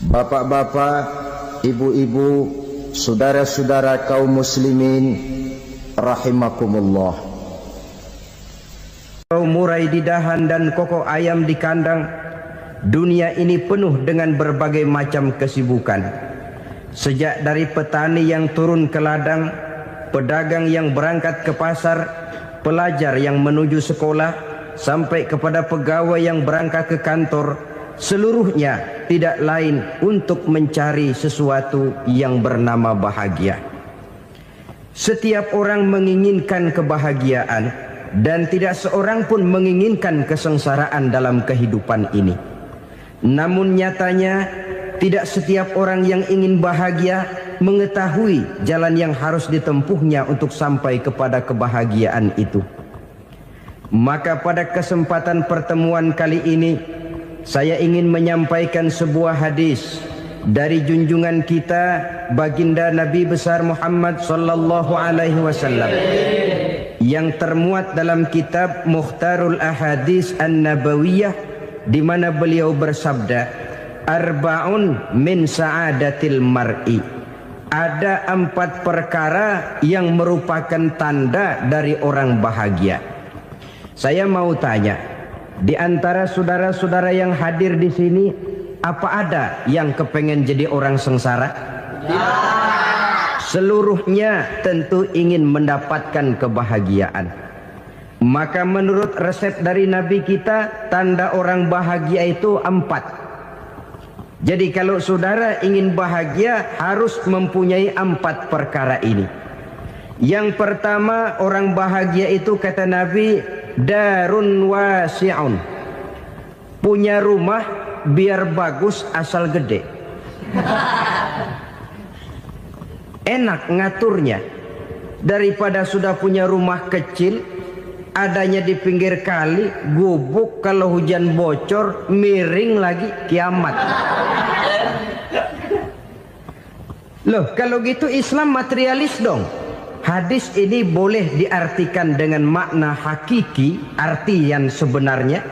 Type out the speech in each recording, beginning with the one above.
Bapak-bapak, ibu-ibu, saudara-saudara kaum muslimin rahimakumullah. Murai di dahan dan koko ayam di kandang, dunia ini penuh dengan berbagai macam kesibukan. Sejak dari petani yang turun ke ladang, pedagang yang berangkat ke pasar, pelajar yang menuju sekolah, sampai kepada pegawai yang berangkat ke kantor, seluruhnya tidak lain untuk mencari sesuatu yang bernama bahagia. Setiap orang menginginkan kebahagiaan, dan tidak seorang pun menginginkan kesengsaraan dalam kehidupan ini. Namun nyatanya tidak setiap orang yang ingin bahagia mengetahui jalan yang harus ditempuhnya untuk sampai kepada kebahagiaan itu. Maka pada kesempatan pertemuan kali ini, saya ingin menyampaikan sebuah hadis dari junjungan kita baginda Nabi besar Muhammad sallallahu alaihi wasallam yang termuat dalam kitab Mukhtarul Ahadits An-Nabawiyah, di mana beliau bersabda, arba'un min sa'adatil mar'i. Ada 4 perkara yang merupakan tanda dari orang bahagia. Saya mau tanya, di antara saudara-saudara yang hadir di sini, apa ada yang kepengen jadi orang sengsara? Seluruhnya tentu ingin mendapatkan kebahagiaan. Maka menurut resep dari Nabi kita, tanda orang bahagia itu 4. Jadi kalau saudara ingin bahagia, harus mempunyai 4 perkara ini. Yang pertama, orang bahagia itu kata Nabi, darun wasi'un. Punya rumah biar bagus asal gede. Enak ngaturnya, daripada sudah punya rumah kecil, adanya di pinggir kali, gubuk, kalau hujan bocor, miring lagi, kiamat. Loh, kalau gitu Islam materialis dong. Hadis ini boleh diartikan dengan makna hakiki, arti yang sebenarnya.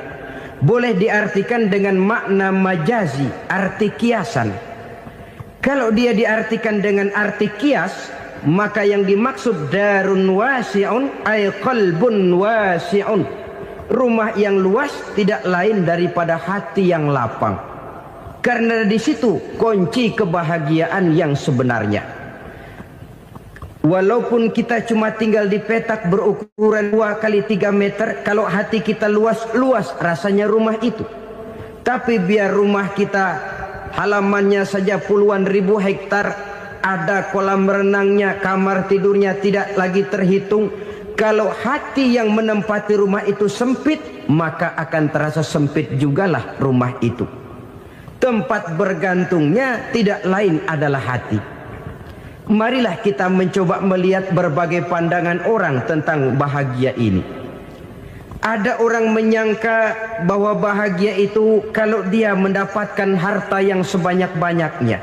Boleh diartikan dengan makna majazi, arti kiasan. Kalau dia diartikan dengan arti kias, maka yang dimaksud darun wasi'un ay qalbun wasi'un. Rumah yang luas tidak lain daripada hati yang lapang. Karena di situ kunci kebahagiaan yang sebenarnya. Walaupun kita cuma tinggal di petak berukuran 2 kali 3 meter, kalau hati kita luas-luas rasanya rumah itu. Tapi biar rumah kita halamannya saja puluhan ribu hektar, ada kolam renangnya, kamar tidurnya tidak lagi terhitung. Kalau hati yang menempati rumah itu sempit, maka akan terasa sempit jugalah rumah itu. Tempat bergantungnya tidak lain adalah hati. Marilah kita mencoba melihat berbagai pandangan orang tentang bahagia ini. Ada orang menyangka bahwa bahagia itu kalau dia mendapatkan harta yang sebanyak-banyaknya.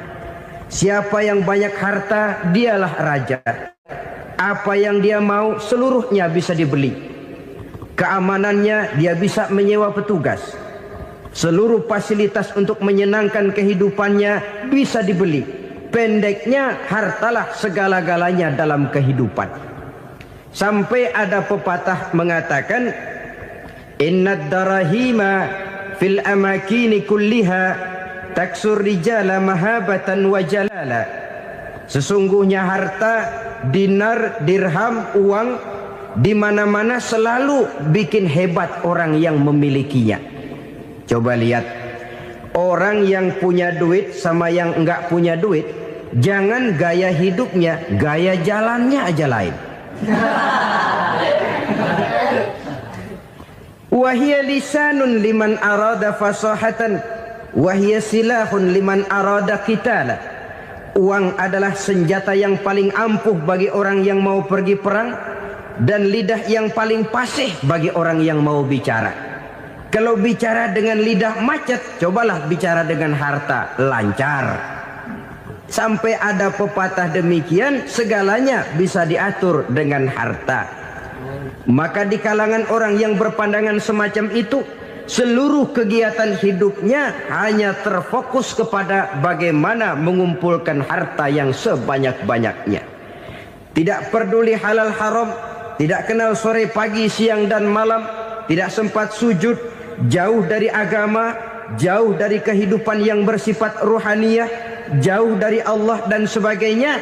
Siapa yang banyak harta, dialah raja. Apa yang dia mau, seluruhnya bisa dibeli. Keamanannya, dia bisa menyewa petugas. Seluruh fasilitas untuk menyenangkan kehidupannya bisa dibeli. Pendeknya, hartalah segala-galanya dalam kehidupan. Sampai ada pepatah mengatakan, innad darahima fil amakini kulliha taksur rijala mahabatan wa jalala. Sesungguhnya harta, dinar, dirham, uang di mana-mana selalu bikin hebat orang yang memilikinya. Coba lihat, orang yang punya duit sama yang enggak punya duit, jangan gaya hidupnya, gaya jalannya aja lain. Wahia lisanun liman arada fasahatan, wahia silahun liman arada qitala. Uang adalah senjata yang paling ampuh bagi orang yang mau pergi perang, dan lidah yang paling fasih bagi orang yang mau bicara. Kalau bicara dengan lidah macet, cobalah bicara dengan harta, lancar. Sampai ada pepatah demikian, segalanya bisa diatur dengan harta. Maka di kalangan orang yang berpandangan semacam itu, seluruh kegiatan hidupnya hanya terfokus kepada bagaimana mengumpulkan harta yang sebanyak-banyaknya. Tidak peduli halal haram, tidak kenal sore pagi siang dan malam, tidak sempat sujud, jauh dari agama, jauh dari kehidupan yang bersifat ruhaniyah, jauh dari Allah dan sebagainya.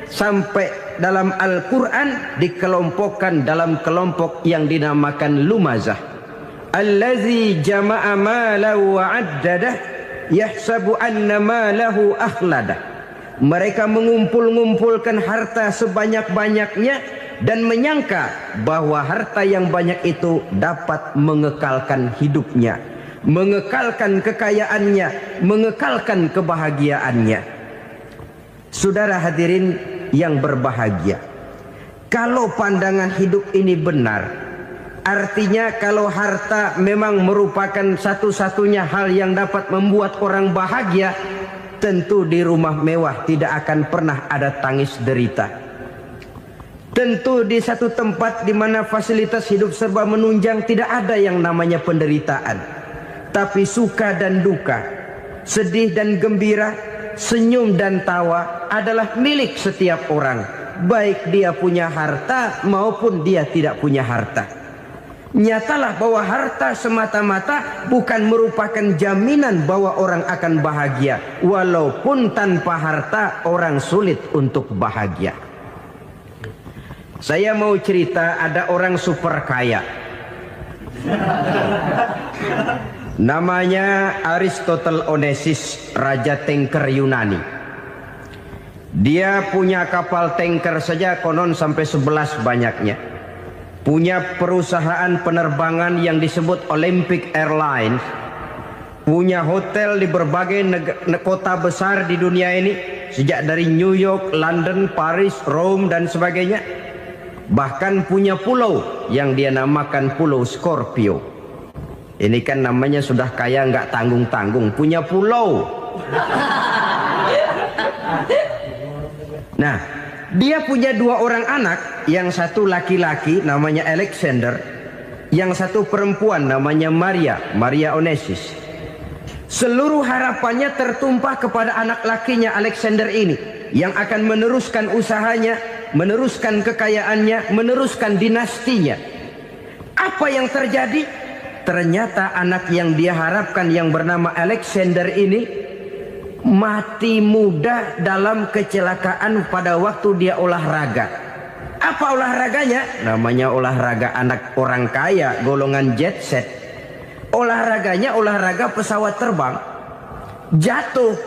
Sampai dalam Al-Quran dikelompokkan dalam kelompok yang dinamakan lumazah. Allazi jama'a malahu wa'addadah yahsabu anna malahu akhladah. Mereka mengumpul-ngumpulkan harta sebanyak-banyaknya dan menyangka bahwa harta yang banyak itu dapat mengekalkan hidupnya, mengekalkan kekayaannya, mengekalkan kebahagiaannya. Saudara hadirin yang berbahagia, kalau pandangan hidup ini benar, artinya kalau harta memang merupakan satu-satunya hal yang dapat membuat orang bahagia, tentu di rumah mewah tidak akan pernah ada tangis derita. Tentu di satu tempat di mana fasilitas hidup serba menunjang tidak ada yang namanya penderitaan. Tapi suka dan duka, sedih dan gembira, senyum dan tawa adalah milik setiap orang, baik dia punya harta maupun dia tidak punya harta. Nyatalah bahwa harta semata-mata bukan merupakan jaminan bahwa orang akan bahagia, walaupun tanpa harta orang sulit untuk bahagia. Saya mau cerita, ada orang super kaya, namanya Aristotle Onesimus, raja tanker Yunani. Dia punya kapal tanker saja konon sampai 11 banyaknya. Punya perusahaan penerbangan yang disebut Olympic Airlines. Punya hotel di berbagai kota besar di dunia ini, sejak dari New York, London, Paris, Rome dan sebagainya. Bahkan punya pulau yang dia namakan Pulau Scorpio. Ini kan namanya sudah kaya nggak tanggung-tanggung, punya pulau. Nah, dia punya 2 orang anak, yang satu laki-laki namanya Alexander, yang satu perempuan namanya Maria Onesimus. Seluruh harapannya tertumpah kepada anak lakinya Alexander ini, yang akan meneruskan usahanya, meneruskan kekayaannya, meneruskan dinastinya. Apa yang terjadi? Ternyata anak yang dia harapkan yang bernama Alexander ini mati muda dalam kecelakaan pada waktu dia olahraga. Apa olahraganya? Namanya olahraga anak orang kaya, golongan jet set. Olahraganya olahraga pesawat terbang. Jatuh,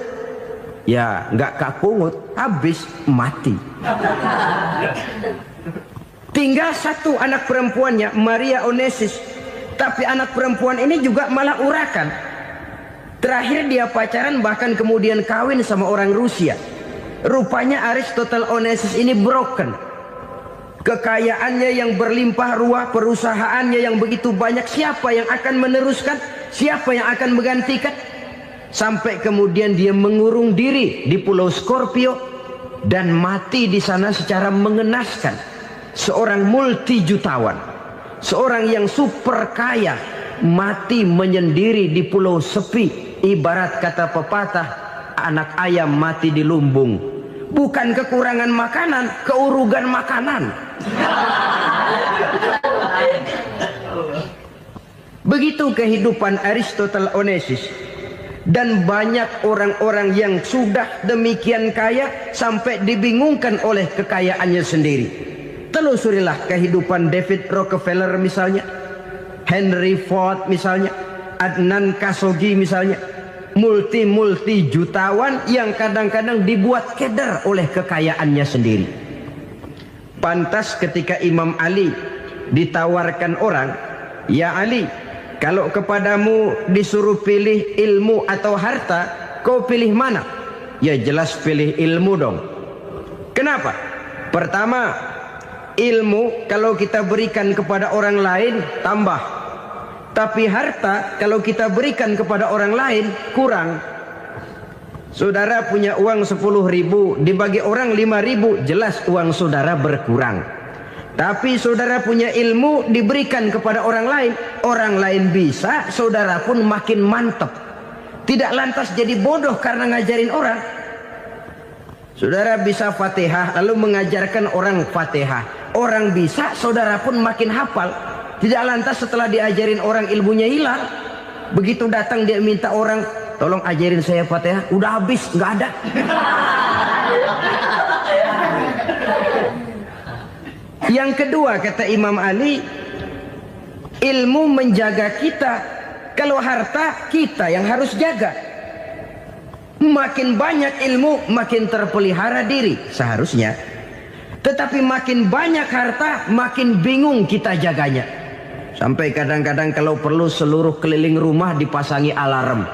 ya nggak kapungut, habis mati. Tinggal satu anak perempuannya, Maria Onesimus. Tapi anak perempuan ini juga malah urakan. Terakhir dia pacaran, bahkan kemudian kawin sama orang Rusia. Rupanya Aristotle Onesimus ini broken. Kekayaannya yang berlimpah ruah, perusahaannya yang begitu banyak, siapa yang akan meneruskan? Siapa yang akan menggantikan? Sampai kemudian dia mengurung diri di Pulau Scorpio dan mati di sana secara mengenaskan. Seorang multi jutawan, seorang yang super kaya, mati menyendiri di pulau sepi. Ibarat kata pepatah, anak ayam mati di lumbung. Bukan kekurangan makanan, keurugan makanan. Begitu kehidupan Aristotle Onesimus. Dan banyak orang-orang yang sudah demikian kaya sampai dibingungkan oleh kekayaannya sendiri. Telusurilah kehidupan David Rockefeller misalnya, Henry Ford misalnya, Adnan Khashoggi misalnya. Multi jutawan yang kadang-kadang dibuat keder oleh kekayaannya sendiri. Pantas ketika Imam Ali ditawarkan orang, "Ya Ali, kalau kepadamu disuruh pilih ilmu atau harta, kau pilih mana?" Ya jelas pilih ilmu dong. Kenapa? Pertama, ilmu kalau kita berikan kepada orang lain tambah. Tapi harta kalau kita berikan kepada orang lain kurang. Saudara punya uang 10.000, dibagi orang 5.000, jelas uang saudara berkurang. Tapi saudara punya ilmu, diberikan kepada orang lain, orang lain bisa, saudara pun makin mantep. Tidak lantas jadi bodoh karena ngajarin orang. Saudara bisa Fatihah lalu mengajarkan orang Fatihah. Orang bisa, saudara pun makin hafal. Tidak lantas setelah diajarin orang ilmunya hilang. Begitu datang dia minta orang, tolong ajarin saya Fatihah. Udah habis, nggak ada. Yang kedua kata Imam Ali, ilmu menjaga kita. Kalau harta, kita yang harus jaga. Makin banyak ilmu, makin terpelihara diri seharusnya. Tetapi makin banyak harta, makin bingung kita jaganya. Sampai kadang-kadang kalau perlu seluruh keliling rumah dipasangi alarm.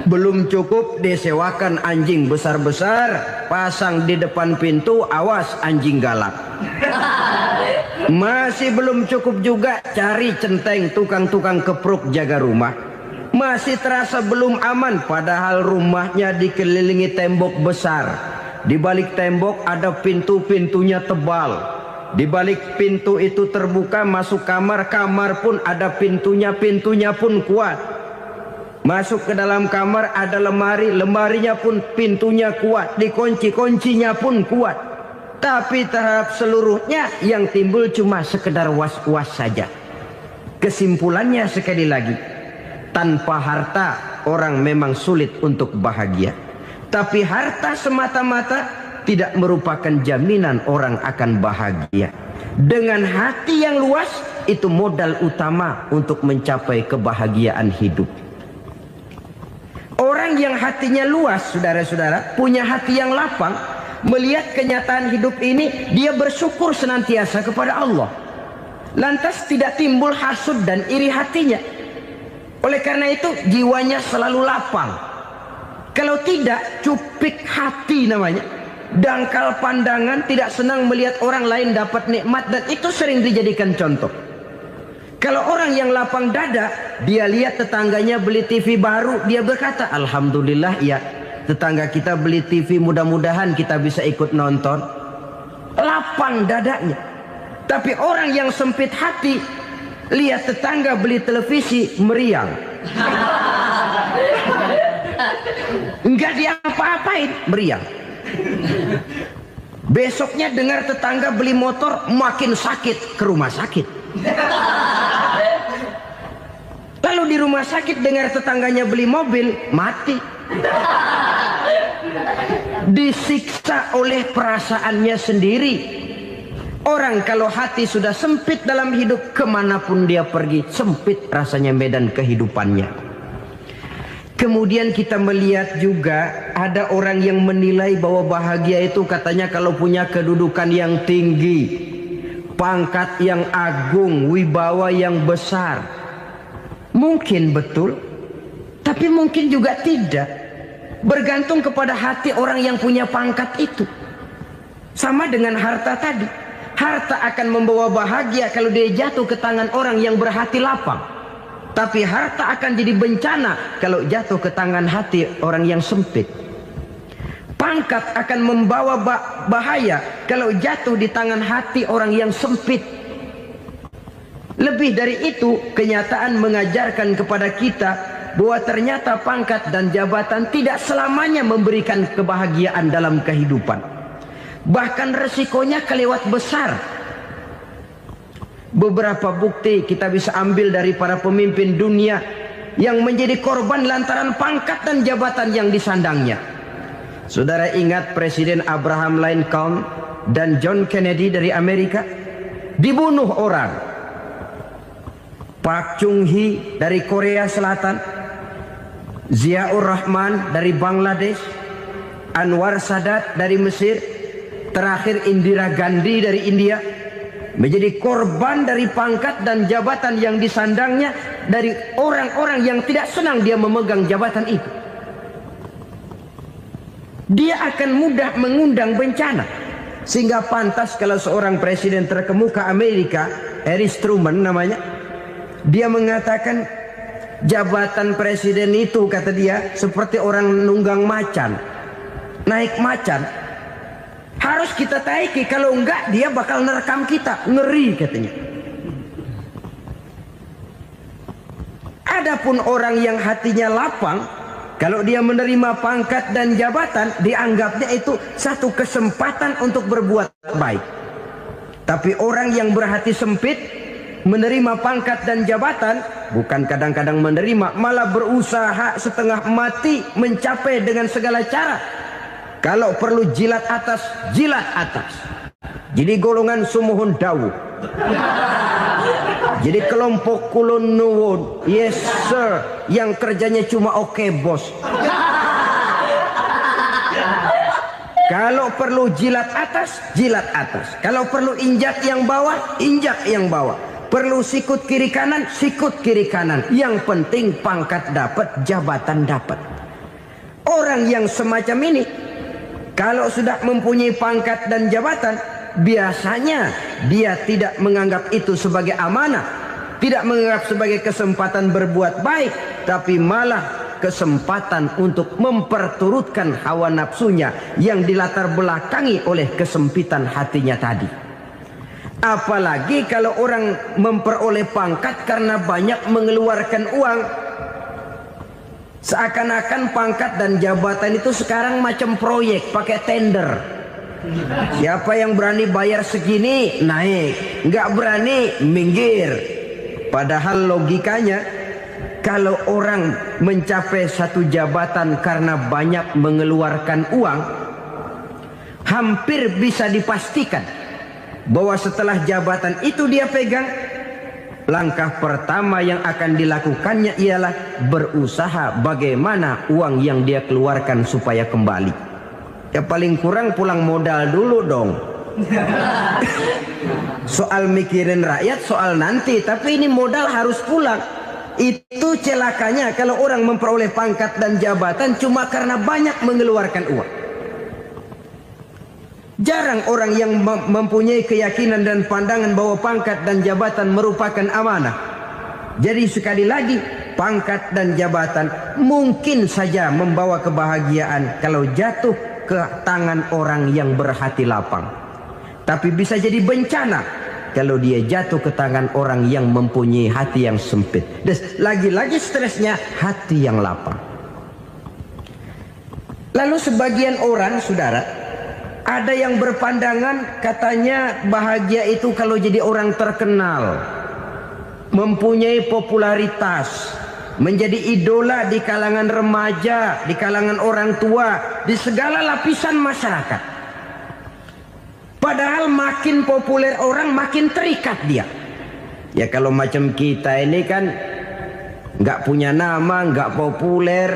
Belum cukup disewakan anjing besar-besar, pasang di depan pintu, awas anjing galak. Masih belum cukup juga, cari centeng tukang-tukang kepruk jaga rumah. Masih terasa belum aman, padahal rumahnya dikelilingi tembok besar. Di balik tembok ada pintu-pintunya tebal. Di balik pintu itu terbuka masuk kamar, kamar pun ada pintunya, pintunya pun kuat. Masuk ke dalam kamar ada lemari, lemarinya pun pintunya kuat, dikunci, kuncinya pun kuat. Tapi terhadap seluruhnya yang timbul cuma sekedar was-was saja. Kesimpulannya sekali lagi, tanpa harta orang memang sulit untuk bahagia. Tapi harta semata-mata tidak merupakan jaminan orang akan bahagia. Dengan hati yang luas, itu modal utama untuk mencapai kebahagiaan hidup. Orang yang hatinya luas, saudara-saudara, punya hati yang lapang, melihat kenyataan hidup ini, dia bersyukur senantiasa kepada Allah. Lantas tidak timbul hasud dan iri hatinya. Oleh karena itu, jiwanya selalu lapang. Kalau tidak, cupik hati namanya. Dangkal pandangan, tidak senang melihat orang lain dapat nikmat, dan itu sering dijadikan contoh. Kalau orang yang lapang dada, dia lihat tetangganya beli TV baru, dia berkata, alhamdulillah ya, tetangga kita beli TV, mudah-mudahan kita bisa ikut nonton. Lapang dadanya. Tapi orang yang sempit hati, lihat tetangga beli televisi, meriang. Enggak diapa-apain, meriang. Besoknya dengar tetangga beli motor, makin sakit, ke rumah sakit. Lalu di rumah sakit dengar tetangganya beli mobil, mati. Disiksa oleh perasaannya sendiri. Orang kalau hati sudah sempit dalam hidup, kemanapun dia pergi, sempit rasanya medan kehidupannya. Kemudian kita melihat juga ada orang yang menilai bahwa bahagia itu katanya kalau punya kedudukan yang tinggi, pangkat yang agung, wibawa yang besar. Mungkin betul, tapi mungkin juga tidak. Bergantung kepada hati orang yang punya pangkat itu. Sama dengan harta tadi. Harta akan membawa bahagia kalau dia jatuh ke tangan orang yang berhati lapang. Tapi harta akan jadi bencana kalau jatuh ke tangan hati orang yang sempit. Pangkat akan membawa bahaya kalau jatuh di tangan hati orang yang sempit. Lebih dari itu, kenyataan mengajarkan kepada kita bahwa ternyata pangkat dan jabatan tidak selamanya memberikan kebahagiaan dalam kehidupan. Bahkan resikonya kelewat besar. Beberapa bukti kita bisa ambil dari para pemimpin dunia yang menjadi korban lantaran pangkat dan jabatan yang disandangnya. Saudara ingat Presiden Abraham Lincoln dan John Kennedy dari Amerika? Dibunuh orang. Park Chung-hee dari Korea Selatan, Ziaur Rahman dari Bangladesh, Anwar Sadat dari Mesir, terakhir Indira Gandhi dari India, menjadi korban dari pangkat dan jabatan yang disandangnya dari orang-orang yang tidak senang dia memegang jabatan itu. Dia akan mudah mengundang bencana. Sehingga pantas kalau seorang presiden terkemuka Amerika, Harry Truman namanya, dia mengatakan jabatan presiden itu, kata dia, seperti orang nunggang macan, naik macan. Harus kita taiki, kalau enggak dia bakal nerekam kita, ngeri katanya. Adapun orang yang hatinya lapang, kalau dia menerima pangkat dan jabatan, dianggapnya itu satu kesempatan untuk berbuat baik. Tapi orang yang berhati sempit, menerima pangkat dan jabatan, bukan kadang-kadang menerima, malah berusaha setengah mati mencapai dengan segala cara. Kalau perlu jilat atas, jilat atas. Jadi golongan sumuhun dawu. Jadi kelompok kulon nuwun, yes sir, yang kerjanya cuma oke bos. Kalau perlu jilat atas, jilat atas. Kalau perlu injak yang bawah, injak yang bawah. Perlu sikut kiri kanan, sikut kiri kanan. Yang penting pangkat dapat, jabatan dapat. Orang yang semacam ini, kalau sudah mempunyai pangkat dan jabatan, biasanya dia tidak menganggap itu sebagai amanah, tidak menganggap sebagai kesempatan berbuat baik, tapi malah kesempatan untuk memperturutkan hawa nafsunya yang dilatar belakangi oleh kesempitan hatinya tadi. Apalagi kalau orang memperoleh pangkat karena banyak mengeluarkan uang. Seakan-akan pangkat dan jabatan itu sekarang macam proyek, pakai tender. Siapa yang berani bayar segini naik, nggak berani minggir. Padahal logikanya, kalau orang mencapai satu jabatan karena banyak mengeluarkan uang, hampir bisa dipastikan bahwa setelah jabatan itu dia pegang, langkah pertama yang akan dilakukannya ialah berusaha bagaimana uang yang dia keluarkan supaya kembali. Ya paling kurang pulang modal dulu dong. Soal mikirin rakyat soal nanti, tapi ini modal harus pulang. Itu celakanya kalau orang memperoleh pangkat dan jabatan cuma karena banyak mengeluarkan uang. Jarang orang yang mempunyai keyakinan dan pandangan bahwa pangkat dan jabatan merupakan amanah. Jadi sekali lagi, pangkat dan jabatan mungkin saja membawa kebahagiaan kalau jatuh ke tangan orang yang berhati lapang. Tapi bisa jadi bencana kalau dia jatuh ke tangan orang yang mempunyai hati yang sempit. Dan lagi-lagi stresnya hati yang lapang. Lalu sebagian orang, saudara, ada yang berpandangan katanya bahagia itu kalau jadi orang terkenal, mempunyai popularitas, menjadi idola di kalangan remaja, di kalangan orang tua, di segala lapisan masyarakat. Padahal makin populer orang makin terikat dia. Ya kalau macam kita ini kan nggak punya nama, nggak populer,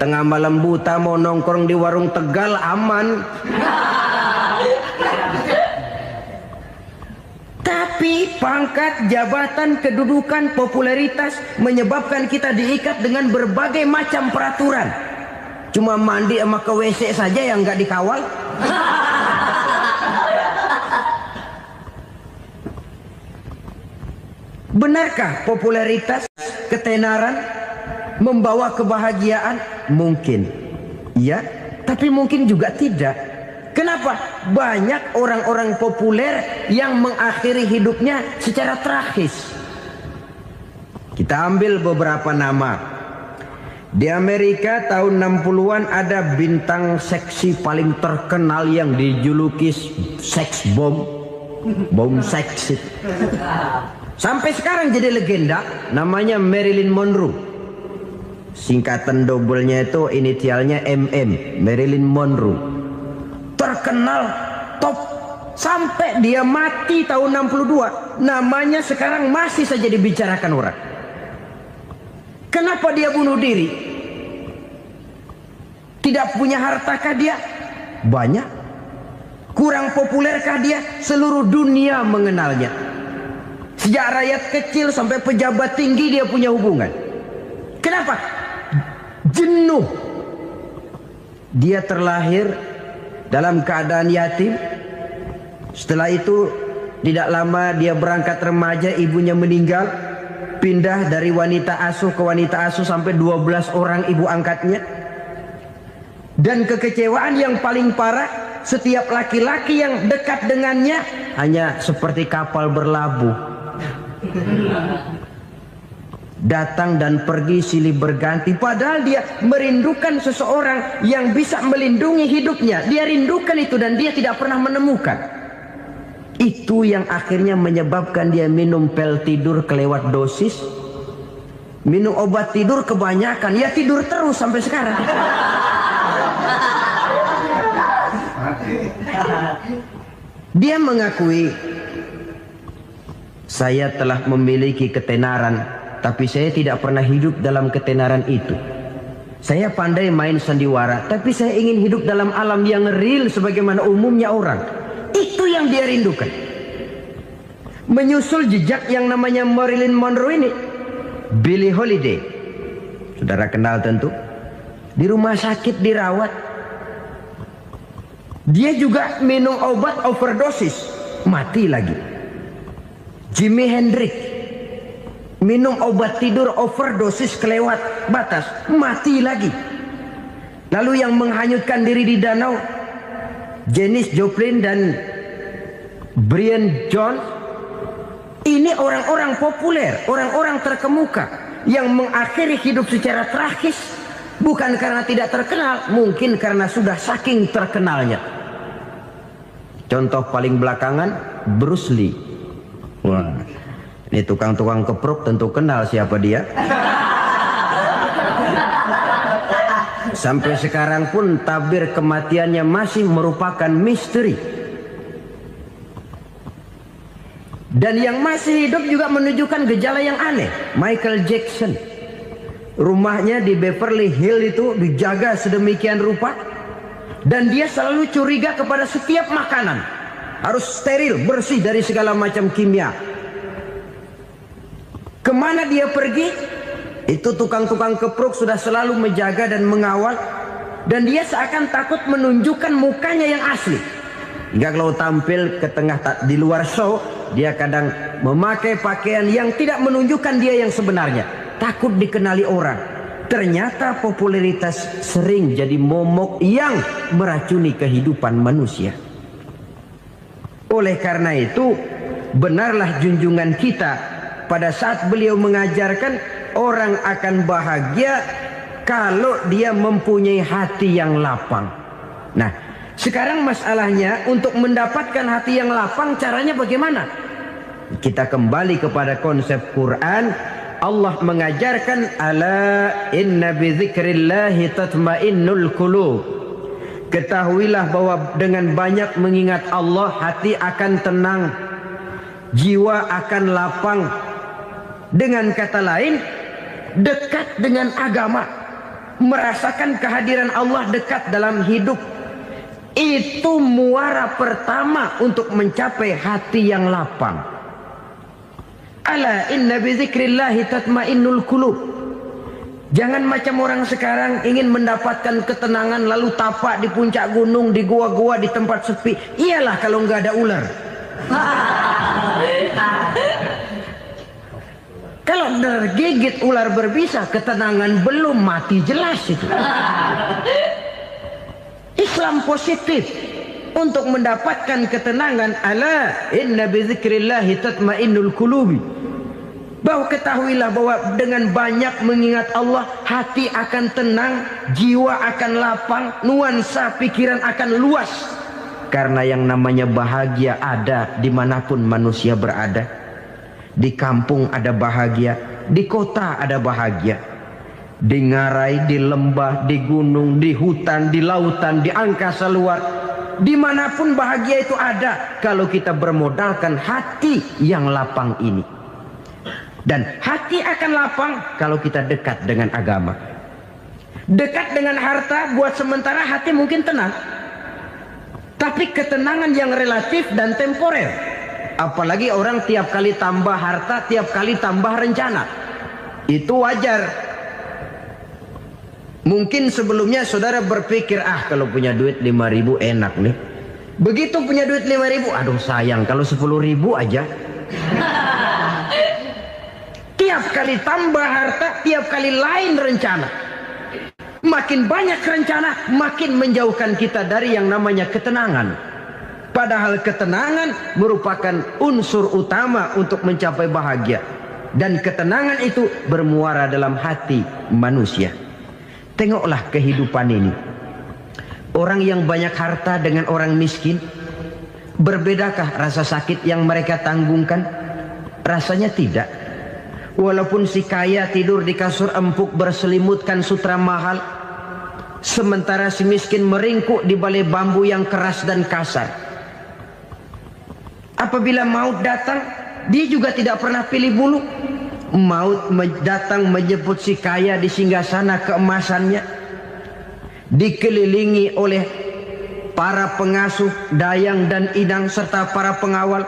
tengah malam buta mau nongkrong di warung Tegal aman. Tapi pangkat, jabatan, kedudukan, popularitas menyebabkan kita diikat dengan berbagai macam peraturan. Cuma mandi sama ke WC saja yang nggak dikawal. Benarkah popularitas, ketenaran membawa kebahagiaan? Mungkin. Iya, tapi mungkin juga tidak. Kenapa? Banyak orang-orang populer yang mengakhiri hidupnya secara tragis. Kita ambil beberapa nama. Di Amerika tahun 60-an ada bintang seksi paling terkenal yang dijuluki sex bomb. Bom seks. Sampai sekarang jadi legenda, namanya Marilyn Monroe. Singkatan double-nya itu inisialnya MM, Marilyn Monroe. Terkenal, top, sampai dia mati tahun 62. Namanya sekarang masih saja dibicarakan orang. Kenapa dia bunuh diri? Tidak punya hartakah dia? Banyak. Kurang populerkah dia? Seluruh dunia mengenalnya. Sejak rakyat kecil sampai pejabat tinggi dia punya hubungan. Kenapa? Jenuh. Dia terlahir dalam keadaan yatim. Setelah itu tidak lama dia berangkat remaja, ibunya meninggal. Pindah dari wanita asuh ke wanita asuh sampai 12 orang ibu angkatnya. Dan kekecewaan yang paling parah, setiap laki-laki yang dekat dengannya hanya seperti kapal berlabuh. datang dan pergi silih berganti, padahal dia merindukan seseorang yang bisa melindungi hidupnya. Dia rindukan itu dan dia tidak pernah menemukan. Itu yang akhirnya menyebabkan dia minum pil tidur kelewat dosis, minum obat tidur kebanyakan, ya tidur terus sampai sekarang. Dia mengakui, saya telah memiliki ketenaran, tapi saya tidak pernah hidup dalam ketenaran itu. Saya pandai main sandiwara, tapi saya ingin hidup dalam alam yang real sebagaimana umumnya orang. Itu yang dia rindukan. Menyusul jejak yang namanya Marilyn Monroe ini, Billie Holiday, saudara kenal tentu. Di rumah sakit dirawat. Dia juga minum obat overdosis, mati lagi. Jimi Hendrix minum obat tidur overdosis kelewat batas, mati lagi. Lalu yang menghanyutkan diri di danau, Janis Joplin dan Brian Jones. Ini orang-orang populer, orang-orang terkemuka yang mengakhiri hidup secara tragis, bukan karena tidak terkenal, mungkin karena sudah saking terkenalnya. Contoh paling belakangan, Bruce Lee. Wah, ini tukang-tukang keprok tentu kenal siapa dia. Sampai sekarang pun tabir kematiannya masih merupakan misteri. Dan yang masih hidup juga menunjukkan gejala yang aneh. Michael Jackson, rumahnya di Beverly Hills itu dijaga sedemikian rupa, dan dia selalu curiga kepada setiap makanan harus steril, bersih dari segala macam kimia. Kemana dia pergi, itu tukang-tukang keprok sudah selalu menjaga dan mengawal, dan dia seakan takut menunjukkan mukanya yang asli. Hingga kalau tampil ke tengah di luar show, dia kadang memakai pakaian yang tidak menunjukkan dia yang sebenarnya, takut dikenali orang. Ternyata popularitas sering jadi momok yang meracuni kehidupan manusia. Oleh karena itu, benarlah junjungan kita pada saat beliau mengajarkan orang akan bahagia kalau dia mempunyai hati yang lapang. Nah, sekarang masalahnya untuk mendapatkan hati yang lapang, caranya bagaimana? Kita kembali kepada konsep Quran. Allah mengajarkan, ala inna bi dzikrillahi tatmainnul qulub. Ketahuilah bahwa dengan banyak mengingat Allah, hati akan tenang, jiwa akan lapang. Dengan kata lain, dekat dengan agama, merasakan kehadiran Allah dekat dalam hidup. Itu muara pertama untuk mencapai hati yang lapang. Ala inna bi dzikrillahi tatmainnul qulub. Jangan macam orang sekarang ingin mendapatkan ketenangan lalu tapak di puncak gunung, di gua-gua, di tempat sepi. Iyalah kalau nggak ada ular. Kalau tergigit ular berbisa, ketenangan belum, mati jelas itu. Islam positif untuk mendapatkan ketenangan. Ala inna bi dzikrillahi tatmainnul qulubi. Bahwa ketahuilah bahwa dengan banyak mengingat Allah, hati akan tenang, jiwa akan lapang, nuansa pikiran akan luas. Karena yang namanya bahagia ada dimanapun manusia berada. Di kampung ada bahagia, di kota ada bahagia. Di ngarai, di lembah, di gunung, di hutan, di lautan, di angkasa luar, dimanapun bahagia itu ada kalau kita bermodalkan hati yang lapang ini. Dan hati akan lapang kalau kita dekat dengan agama. Dekat dengan harta buat sementara hati mungkin tenang, tapi ketenangan yang relatif dan temporer. Apalagi orang tiap kali tambah harta, tiap kali tambah rencana. Itu wajar. Mungkin sebelumnya saudara berpikir, kalau punya duit 5.000 enak nih. Begitu punya duit 5.000, aduh sayang kalau 10.000 aja. Tiap kali tambah harta, tiap kali lain rencana. Makin banyak rencana, makin menjauhkan kita dari yang namanya ketenangan. Padahal ketenangan merupakan unsur utama untuk mencapai bahagia. dan ketenangan itu bermuara dalam hati manusia. Tengoklah kehidupan ini. Orang yang banyak harta dengan orang miskin, berbedakah rasa sakit yang mereka tanggungkan? Rasanya tidak. Walaupun si kaya tidur di kasur empuk berselimutkan sutra mahal, sementara si miskin meringkuk di balai bambu yang keras dan kasar. Apabila maut datang, dia juga tidak pernah pilih bulu. Maut datang menjemput si kaya di singgasana keemasannya, dikelilingi oleh para pengasuh, dayang dan inang serta para pengawal.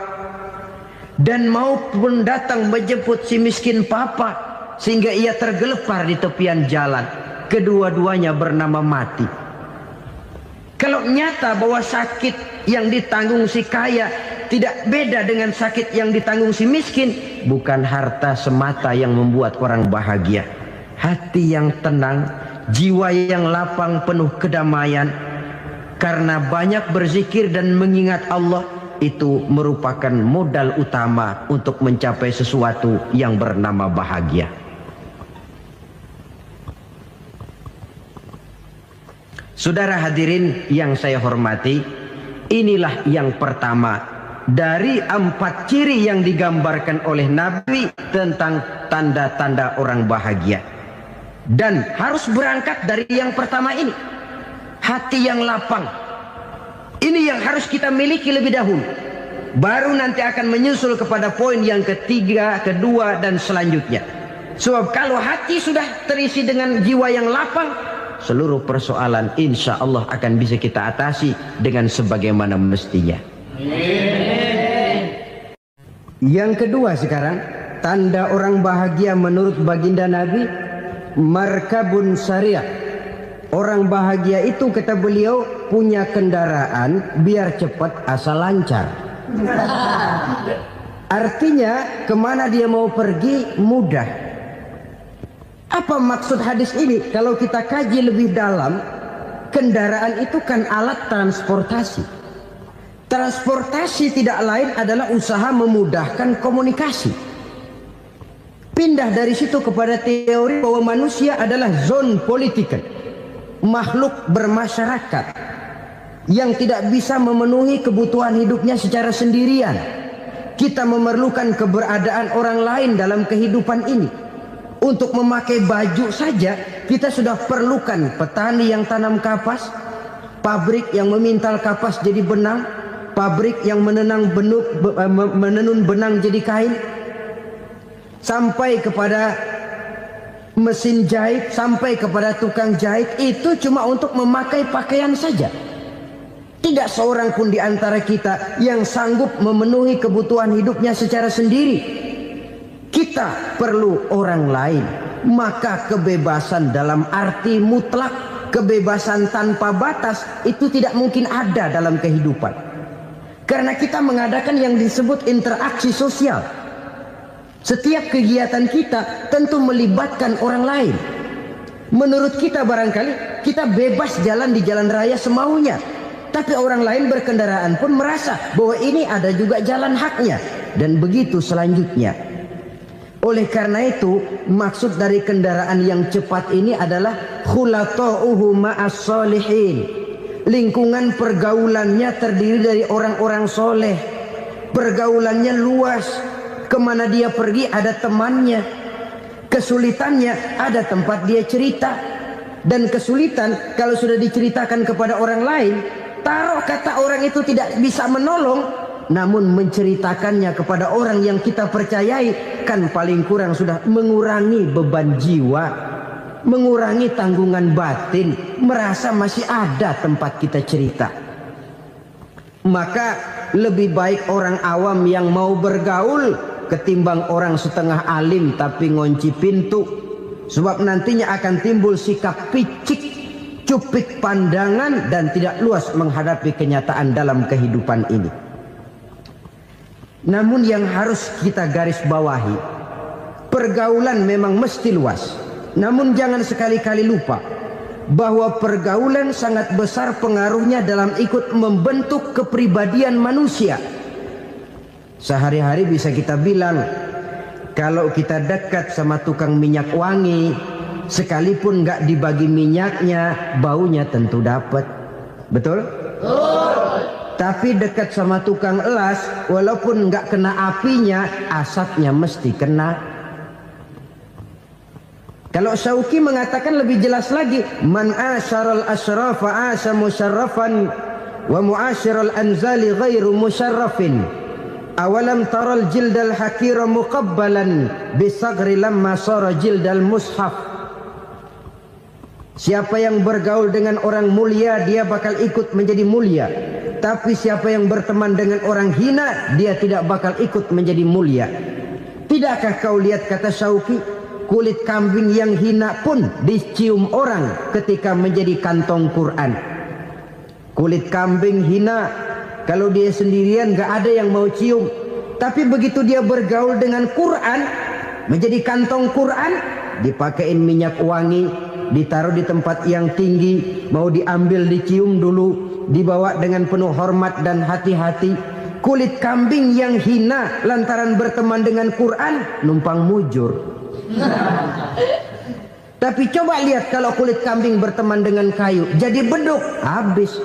Dan maut pun datang menjemput si miskin papa, sehingga ia tergelepar di tepian jalan. Kedua-duanya bernama mati. Kalau nyata bahwa sakit yang ditanggung si kaya tidak beda dengan sakit yang ditanggung si miskin, bukan harta semata yang membuat orang bahagia. Hati yang tenang, jiwa yang lapang penuh kedamaian, karena banyak berzikir dan mengingat Allah, itu merupakan modal utama untuk mencapai sesuatu yang bernama bahagia. Saudara hadirin yang saya hormati, inilah yang pertama dari 4 ciri yang digambarkan oleh Nabi tentang tanda-tanda orang bahagia. Dan harus berangkat dari yang pertama ini, hati yang lapang. Ini yang harus kita miliki lebih dahulu. Baru nanti akan menyusul kepada poin yang ketiga, kedua, dan selanjutnya. Sebab kalau hati sudah terisi dengan jiwa yang lapang, seluruh persoalan insya Allah akan bisa kita atasi dengan sebagaimana mestinya. Yang kedua sekarang, tanda orang bahagia menurut baginda Nabi, markabun syariah. Orang bahagia itu, kata beliau, punya kendaraan biar cepat asal lancar. Artinya kemana dia mau pergi mudah. Apa maksud hadis ini? Kalau kita kaji lebih dalam, kendaraan itu kan alat transportasi. Transportasi tidak lain adalah usaha memudahkan komunikasi. Pindah dari situ kepada teori bahwa manusia adalah zon political, makhluk bermasyarakat yang tidak bisa memenuhi kebutuhan hidupnya secara sendirian. Kita memerlukan keberadaan orang lain dalam kehidupan ini. Untuk memakai baju saja kita sudah perlukan petani yang tanam kapas, pabrik yang memintal kapas jadi benang, pabrik yang menenun benang jadi kain, sampai kepada mesin jahit, sampai kepada tukang jahit. Itu cuma untuk memakai pakaian saja. Tidak seorang pun di antara kita yang sanggup memenuhi kebutuhan hidupnya secara sendiri. Kita perlu orang lain. Maka kebebasan dalam arti mutlak, kebebasan tanpa batas, itu tidak mungkin ada dalam kehidupan. Karena kita mengadakan yang disebut interaksi sosial. Setiap kegiatan kita tentu melibatkan orang lain. Menurut kita barangkali kita bebas jalan di jalan raya semaunya, tapi orang lain berkendaraan pun merasa bahwa ini ada juga jalan haknya, dan begitu selanjutnya. Oleh karena itu, maksud dari kendaraan yang cepat ini adalah khulata'uhu ma'as solihin. Lingkungan pergaulannya terdiri dari orang-orang soleh. Pergaulannya luas. Kemana dia pergi ada temannya. Kesulitannya ada tempat dia cerita. Dan kesulitan kalau sudah diceritakan kepada orang lain, taruh kata orang itu tidak bisa menolong, namun menceritakannya kepada orang yang kita percayai, kan paling kurang sudah mengurangi beban jiwa, mengurangi tanggungan batin, merasa masih ada tempat kita cerita. Maka lebih baik orang awam yang mau bergaul ketimbang orang setengah alim tapi ngunci pintu. Sebab nantinya akan timbul sikap picik, cupik pandangan, dan tidak luas menghadapi kenyataan dalam kehidupan ini. Namun yang harus kita garis bawahi, pergaulan memang mesti luas. Namun jangan sekali-kali lupa bahwa pergaulan sangat besar pengaruhnya dalam ikut membentuk kepribadian manusia. Sehari-hari bisa kita bilang kalau kita dekat sama tukang minyak wangi, sekalipun nggak dibagi minyaknya, baunya tentu dapat. Betul? Tapi dekat sama tukang elas, walaupun nggak kena apinya, asapnya mesti kena. Kalau Syauqi mengatakan lebih jelas lagi, man asyaral asrafa asa musyarrafan wa muasyiral anzali ghairu musyarrafin. Awalam taral jildal hakira muqabbalan bisagri lamma sara jildal mushaf. Siapa yang bergaul dengan orang mulia, dia bakal ikut menjadi mulia. Tapi siapa yang berteman dengan orang hina, dia tidak bakal ikut menjadi mulia. Tidakkah kau lihat, kata Syauqi, kulit kambing yang hina pun dicium orang ketika menjadi kantong Quran. Kulit kambing hina, kalau dia sendirian gak ada yang mau cium. Tapi begitu dia bergaul dengan Quran, menjadi kantong Quran, dipakein minyak wangi, ditaruh di tempat yang tinggi, mau diambil dicium dulu, dibawa dengan penuh hormat dan hati-hati. Kulit kambing yang hina lantaran berteman dengan Quran, numpang mujur. Tapi coba lihat kalau kulit kambing berteman dengan kayu, jadi beduk, habis.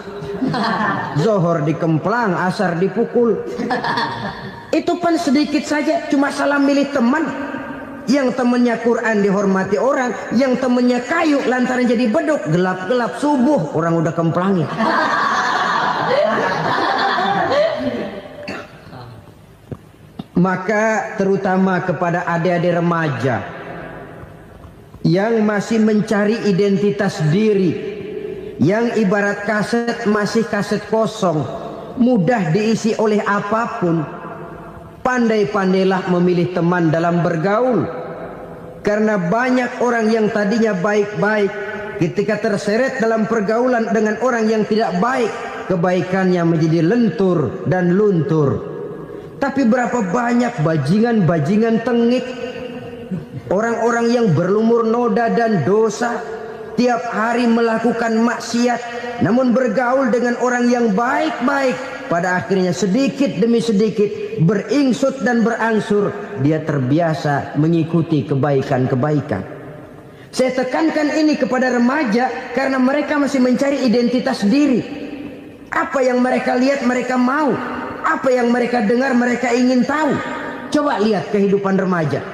Zohor dikemplang, asar dipukul. Itu pun sedikit saja, cuma salah milih teman. Yang temannya Quran dihormati orang, yang temannya kayu lantaran jadi beduk, gelap-gelap subuh orang udah kemplangi. Maka terutama kepada adik-adik remaja yang masih mencari identitas diri, yang ibarat kaset masih kaset kosong, mudah diisi oleh apapun, pandai-pandailah memilih teman dalam bergaul. Karena banyak orang yang tadinya baik-baik, ketika terseret dalam pergaulan dengan orang yang tidak baik, kebaikannya menjadi lentur dan luntur. Tapi berapa banyak bajingan-bajingan tengik, orang-orang yang berlumur noda dan dosa, tiap hari melakukan maksiat, namun bergaul dengan orang yang baik-baik, pada akhirnya sedikit demi sedikit beringsut dan berangsur dia terbiasa mengikuti kebaikan-kebaikan. Saya tekankan ini kepada remaja karena mereka masih mencari identitas diri. Apa yang mereka lihat mereka mau, apa yang mereka dengar mereka ingin tahu. Coba lihat kehidupan remaja.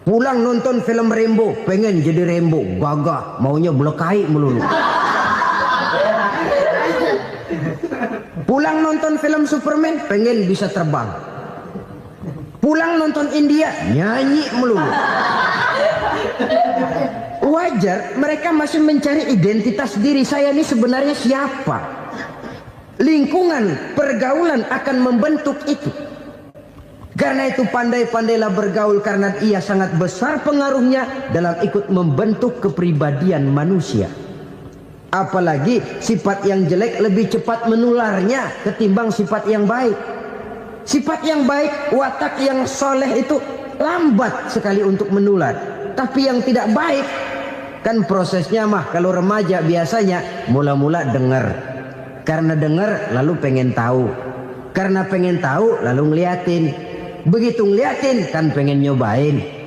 Pulang nonton film Rambo, pengen jadi Rambo, gagah, maunya belekai melulu. Pulang nonton film Superman, pengen bisa terbang. Pulang nonton India, nyanyi melulu. Wajar, mereka masih mencari identitas diri. Saya ini sebenarnya siapa? Lingkungan, pergaulan akan membentuk itu. Karena itu pandai-pandailah bergaul, karena ia sangat besar pengaruhnya dalam ikut membentuk kepribadian manusia. Apalagi sifat yang jelek lebih cepat menularnya ketimbang sifat yang baik. Sifat yang baik, watak yang soleh itu lambat sekali untuk menular. Tapi yang tidak baik, kan prosesnya mah kalau remaja biasanya mula-mula dengar. Karena dengar lalu pengen tahu. Karena pengen tahu lalu ngeliatin. Begitu ngeliatin kan pengen nyobain.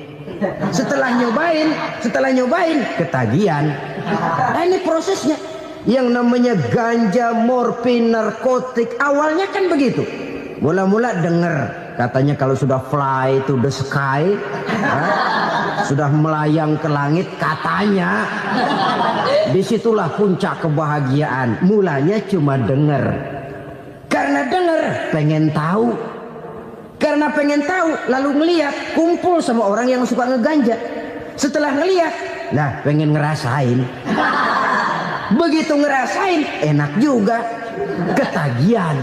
Setelah nyobain ketagihan. Nah, ini prosesnya. Yang namanya ganja, morfin, narkotik, awalnya kan begitu. Mula-mula denger, katanya kalau sudah fly to the sky, sudah melayang ke langit, katanya disitulah puncak kebahagiaan. Mulanya cuma denger. Karena denger pengen tahu. Karena pengen tahu lalu ngeliat, kumpul sama orang yang suka ngeganja. Setelah ngeliat, nah pengen ngerasain. Begitu ngerasain enak juga, ketagihan.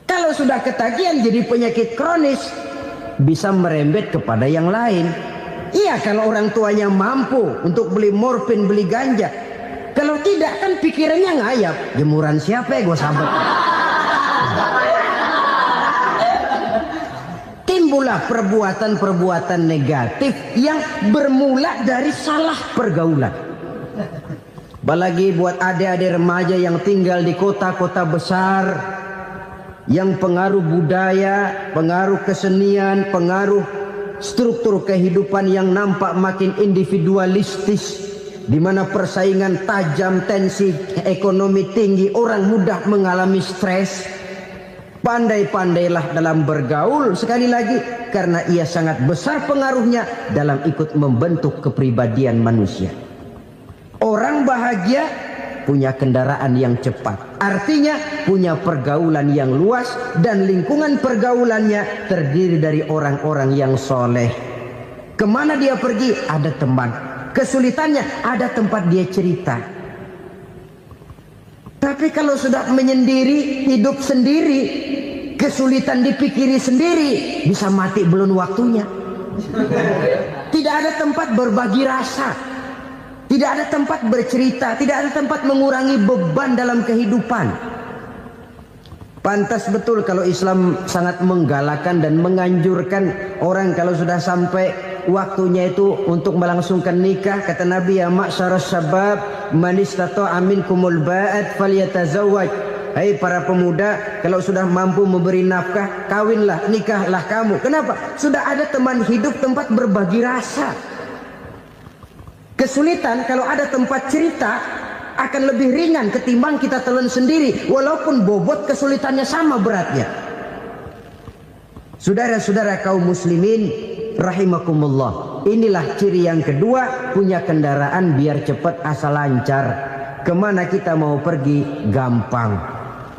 Kalau sudah ketagihan jadi penyakit kronis, bisa merembet kepada yang lain. Iya, kalau orang tuanya mampu untuk beli morfin, beli ganja. Kalau tidak kan pikirannya ngayap, jemuran siapa ya gue sabet. Timbullah perbuatan-perbuatan negatif yang bermula dari salah pergaulan. Apalagi buat adik-adik remaja yang tinggal di kota-kota besar, yang pengaruh budaya, pengaruh kesenian, pengaruh struktur kehidupan yang nampak makin individualistis, di mana persaingan tajam, tensi ekonomi tinggi, orang mudah mengalami stres. Pandai-pandailah dalam bergaul, sekali lagi, karena ia sangat besar pengaruhnya dalam ikut membentuk kepribadian manusia. Orang bahagia punya kendaraan yang cepat, artinya punya pergaulan yang luas, dan lingkungan pergaulannya terdiri dari orang-orang yang soleh. Kemana dia pergi, ada teman. Kesulitannya, ada tempat dia cerita. Tapi kalau sudah menyendiri, hidup sendiri, kesulitan dipikiri sendiri, bisa mati belum waktunya. Tidak ada tempat berbagi rasa, tidak ada tempat bercerita, tidak ada tempat mengurangi beban dalam kehidupan. Pantas betul kalau Islam sangat menggalakkan dan menganjurkan orang kalau sudah sampai waktunya itu untuk melangsungkan nikah. Kata Nabi, ya ma'syaras syabab man istata'a minkumul ba'at falyatazawwaj. Hai para pemuda, kalau sudah mampu memberi nafkah, kawinlah, nikahlah kamu. Kenapa? Sudah ada teman hidup, tempat berbagi rasa. Kesulitan kalau ada tempat cerita akan lebih ringan ketimbang kita telan sendiri, walaupun bobot kesulitannya sama beratnya. Saudara-saudara kaum muslimin rahimakumullah, inilah ciri yang kedua, punya kendaraan biar cepat asal lancar. Kemana kita mau pergi gampang.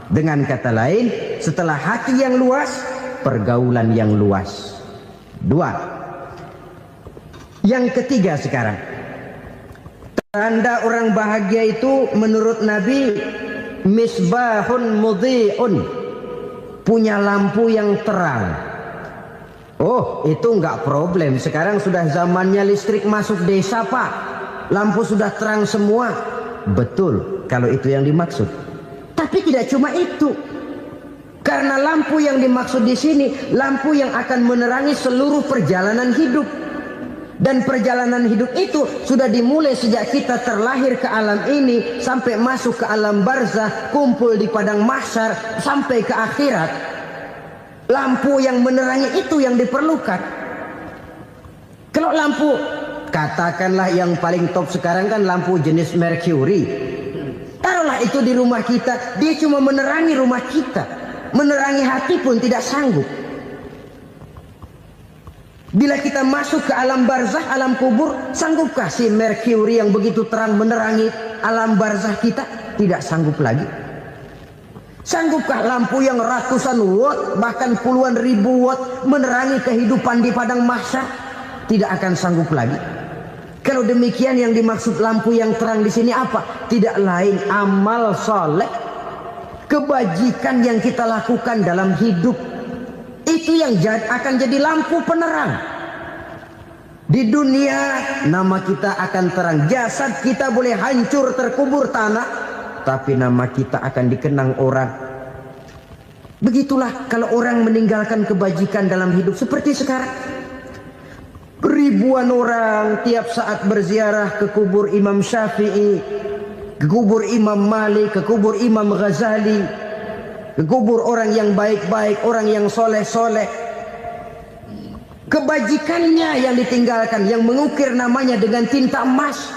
Dengan kata lain, setelah hati yang luas, pergaulan yang luas. Dua. Yang ketiga sekarang, tanda orang bahagia itu menurut Nabi, misbahun mudhi'un, punya lampu yang terang. Oh, itu enggak problem. Sekarang sudah zamannya listrik masuk desa, Pak. Lampu sudah terang semua. Betul, kalau itu yang dimaksud. Tapi tidak cuma itu. Karena lampu yang dimaksud di sini, lampu yang akan menerangi seluruh perjalanan hidup. Dan perjalanan hidup itu sudah dimulai sejak kita terlahir ke alam ini, sampai masuk ke alam barzah, kumpul di padang mahsyar, sampai ke akhirat. Lampu yang menerangi itu yang diperlukan. Kalau lampu, katakanlah yang paling top sekarang kan lampu jenis Mercury. Taruhlah itu di rumah kita, dia cuma menerangi rumah kita, menerangi hati pun tidak sanggup. Bila kita masuk ke alam barzah, alam kubur, sanggupkah si Mercury yang begitu terang menerangi alam barzah kita? Tidak sanggup lagi. Sanggupkah lampu yang ratusan watt, bahkan puluhan ribu watt menerangi kehidupan di padang mahsyar? Tidak akan sanggup lagi. Kalau demikian, yang dimaksud lampu yang terang di sini apa? Tidak lain amal soleh, kebajikan yang kita lakukan dalam hidup. Itu yang akan jadi lampu penerang. Di dunia nama kita akan terang. Jasad kita boleh hancur terkubur tanah, tapi nama kita akan dikenang orang. Begitulah kalau orang meninggalkan kebajikan dalam hidup seperti sekarang. Ribuan orang tiap saat berziarah ke kubur Imam Syafi'i, ke kubur Imam Malik, ke kubur Imam Ghazali, ke kubur orang yang baik-baik, orang yang soleh-soleh. Kebajikannya yang ditinggalkan, yang mengukir namanya dengan tinta emas.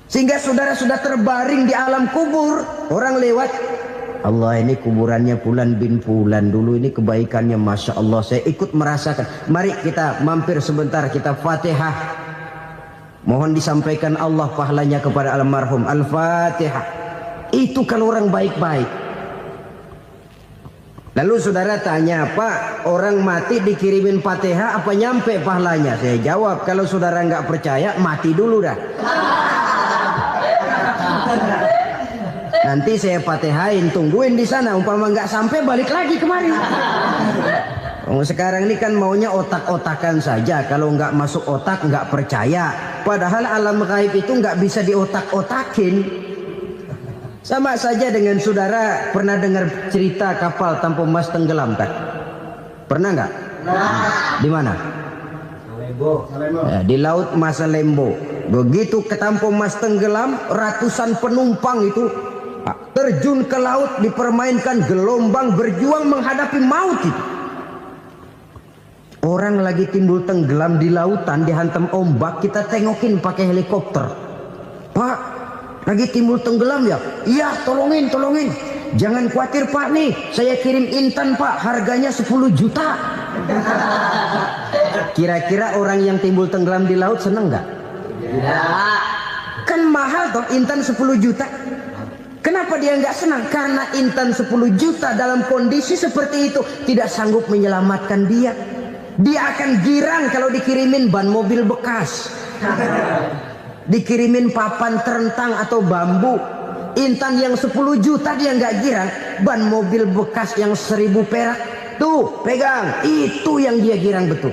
Sehingga saudara sudah terbaring di alam kubur, orang lewat, Allah, ini kuburannya Fulan bin Fulan, dulu ini kebaikannya Masya Allah, saya ikut merasakan. Mari kita mampir sebentar, kita Fatihah. Mohon disampaikan Allah pahalanya kepada almarhum. Al-Fatihah. Itu kalau orang baik-baik. Lalu saudara tanya, Pak, orang mati dikirimin Fatihah apa nyampe pahalanya? Saya jawab, kalau saudara nggak percaya, mati dulu dah. Nanti saya Fatihain, tungguin di sana. Umpama nggak sampai, balik lagi kemari. Sekarang ini kan maunya otak-otakan saja. Kalau nggak masuk otak, nggak percaya. Padahal alam gaib itu nggak bisa diotak-otakin. Sama saja dengan saudara pernah dengar cerita kapal tanpa emas tenggelam kan? Pernah nggak? Di mana? Ya, di laut Masalembo. Begitu ketampo emas tenggelam, ratusan penumpang itu terjun ke laut, dipermainkan gelombang, berjuang menghadapi maut itu. Orang lagi timbul tenggelam di lautan, dihantam ombak, kita tengokin pakai helikopter. Pak, lagi timbul tenggelam ya? Iya, tolongin. Jangan khawatir Pak, nih saya kirim intan Pak, harganya 10 juta. Kira-kira orang yang timbul tenggelam di laut seneng nggak? Tidak. Kan mahal toh intan 10 juta. Kenapa dia nggak senang? Karena intan 10 juta dalam kondisi seperti itu tidak sanggup menyelamatkan dia. Dia akan girang kalau dikirimin ban mobil bekas, dikirimin papan terentang atau bambu. Intan yang 10 juta dia nggak girang. Ban mobil bekas yang 1000 perak, tuh pegang, itu yang dia girang betul.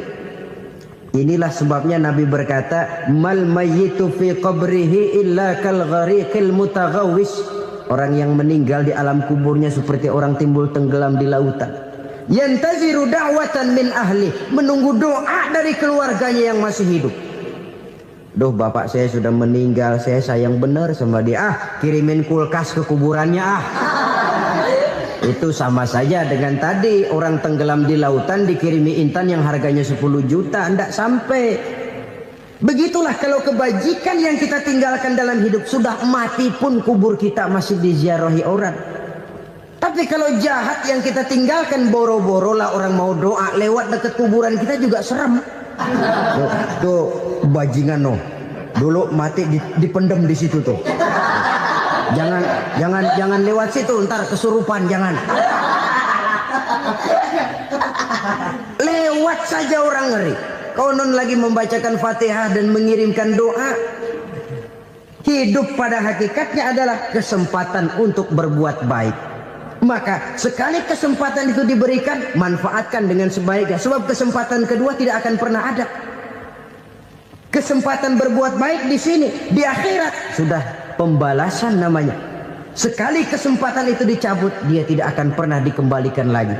Inilah sebabnya Nabi berkata, mal mayyitu fi qabrihi illa kal ghariqil mutaghawwis. Orang yang meninggal di alam kuburnya seperti orang timbul tenggelam di lautan. Yantaziru da'watan min ahli, menunggu doa dari keluarganya yang masih hidup. Duh, bapak saya sudah meninggal, saya sayang benar sama dia. Kirimin kulkas ke kuburannya Itu sama saja dengan tadi orang tenggelam di lautan dikirimi intan yang harganya 10 juta, ndak sampai. Begitulah kalau kebajikan yang kita tinggalkan dalam hidup, sudah mati pun kubur kita masih diziarahi orang. Tapi kalau jahat yang kita tinggalkan, boro-boro lah orang mau doa lewat dekat kuburan kita juga serem. Tuh bajingan no, dulu mati dipendem di situ tuh. Jangan lewat situ, ntar kesurupan, jangan. Lewat saja orang ngeri. Konon lagi membacakan Fatihah dan mengirimkan doa. Hidup pada hakikatnya adalah kesempatan untuk berbuat baik. Maka sekali kesempatan itu diberikan, manfaatkan dengan sebaiknya. Sebab kesempatan kedua tidak akan pernah ada. Kesempatan berbuat baik di sini, di akhirat sudah pembalasan namanya. Sekali kesempatan itu dicabut, dia tidak akan pernah dikembalikan lagi.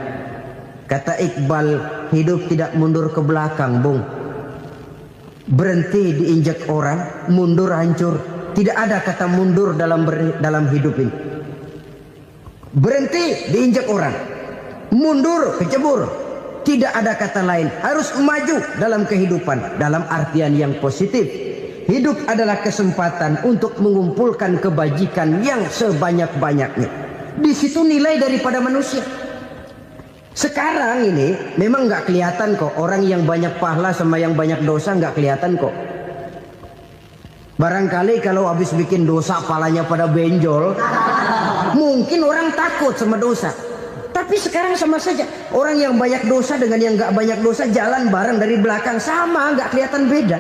Kata Iqbal, hidup tidak mundur ke belakang, Bung. Berhenti diinjak orang, mundur hancur. Tidak ada kata mundur dalam hidup ini. Berhenti diinjak orang, mundur kecebur. Tidak ada kata lain. Harus maju dalam kehidupan, dalam artian yang positif. Hidup adalah kesempatan untuk mengumpulkan kebajikan yang sebanyak-banyaknya. Di situ nilai daripada manusia. Sekarang ini memang nggak kelihatan kok, orang yang banyak pahala sama yang banyak dosa nggak kelihatan kok. Barangkali kalau habis bikin dosa palanya pada benjol, mungkin orang takut sama dosa. Tapi sekarang sama saja, orang yang banyak dosa dengan yang nggak banyak dosa jalan bareng dari belakang, sama, nggak kelihatan beda.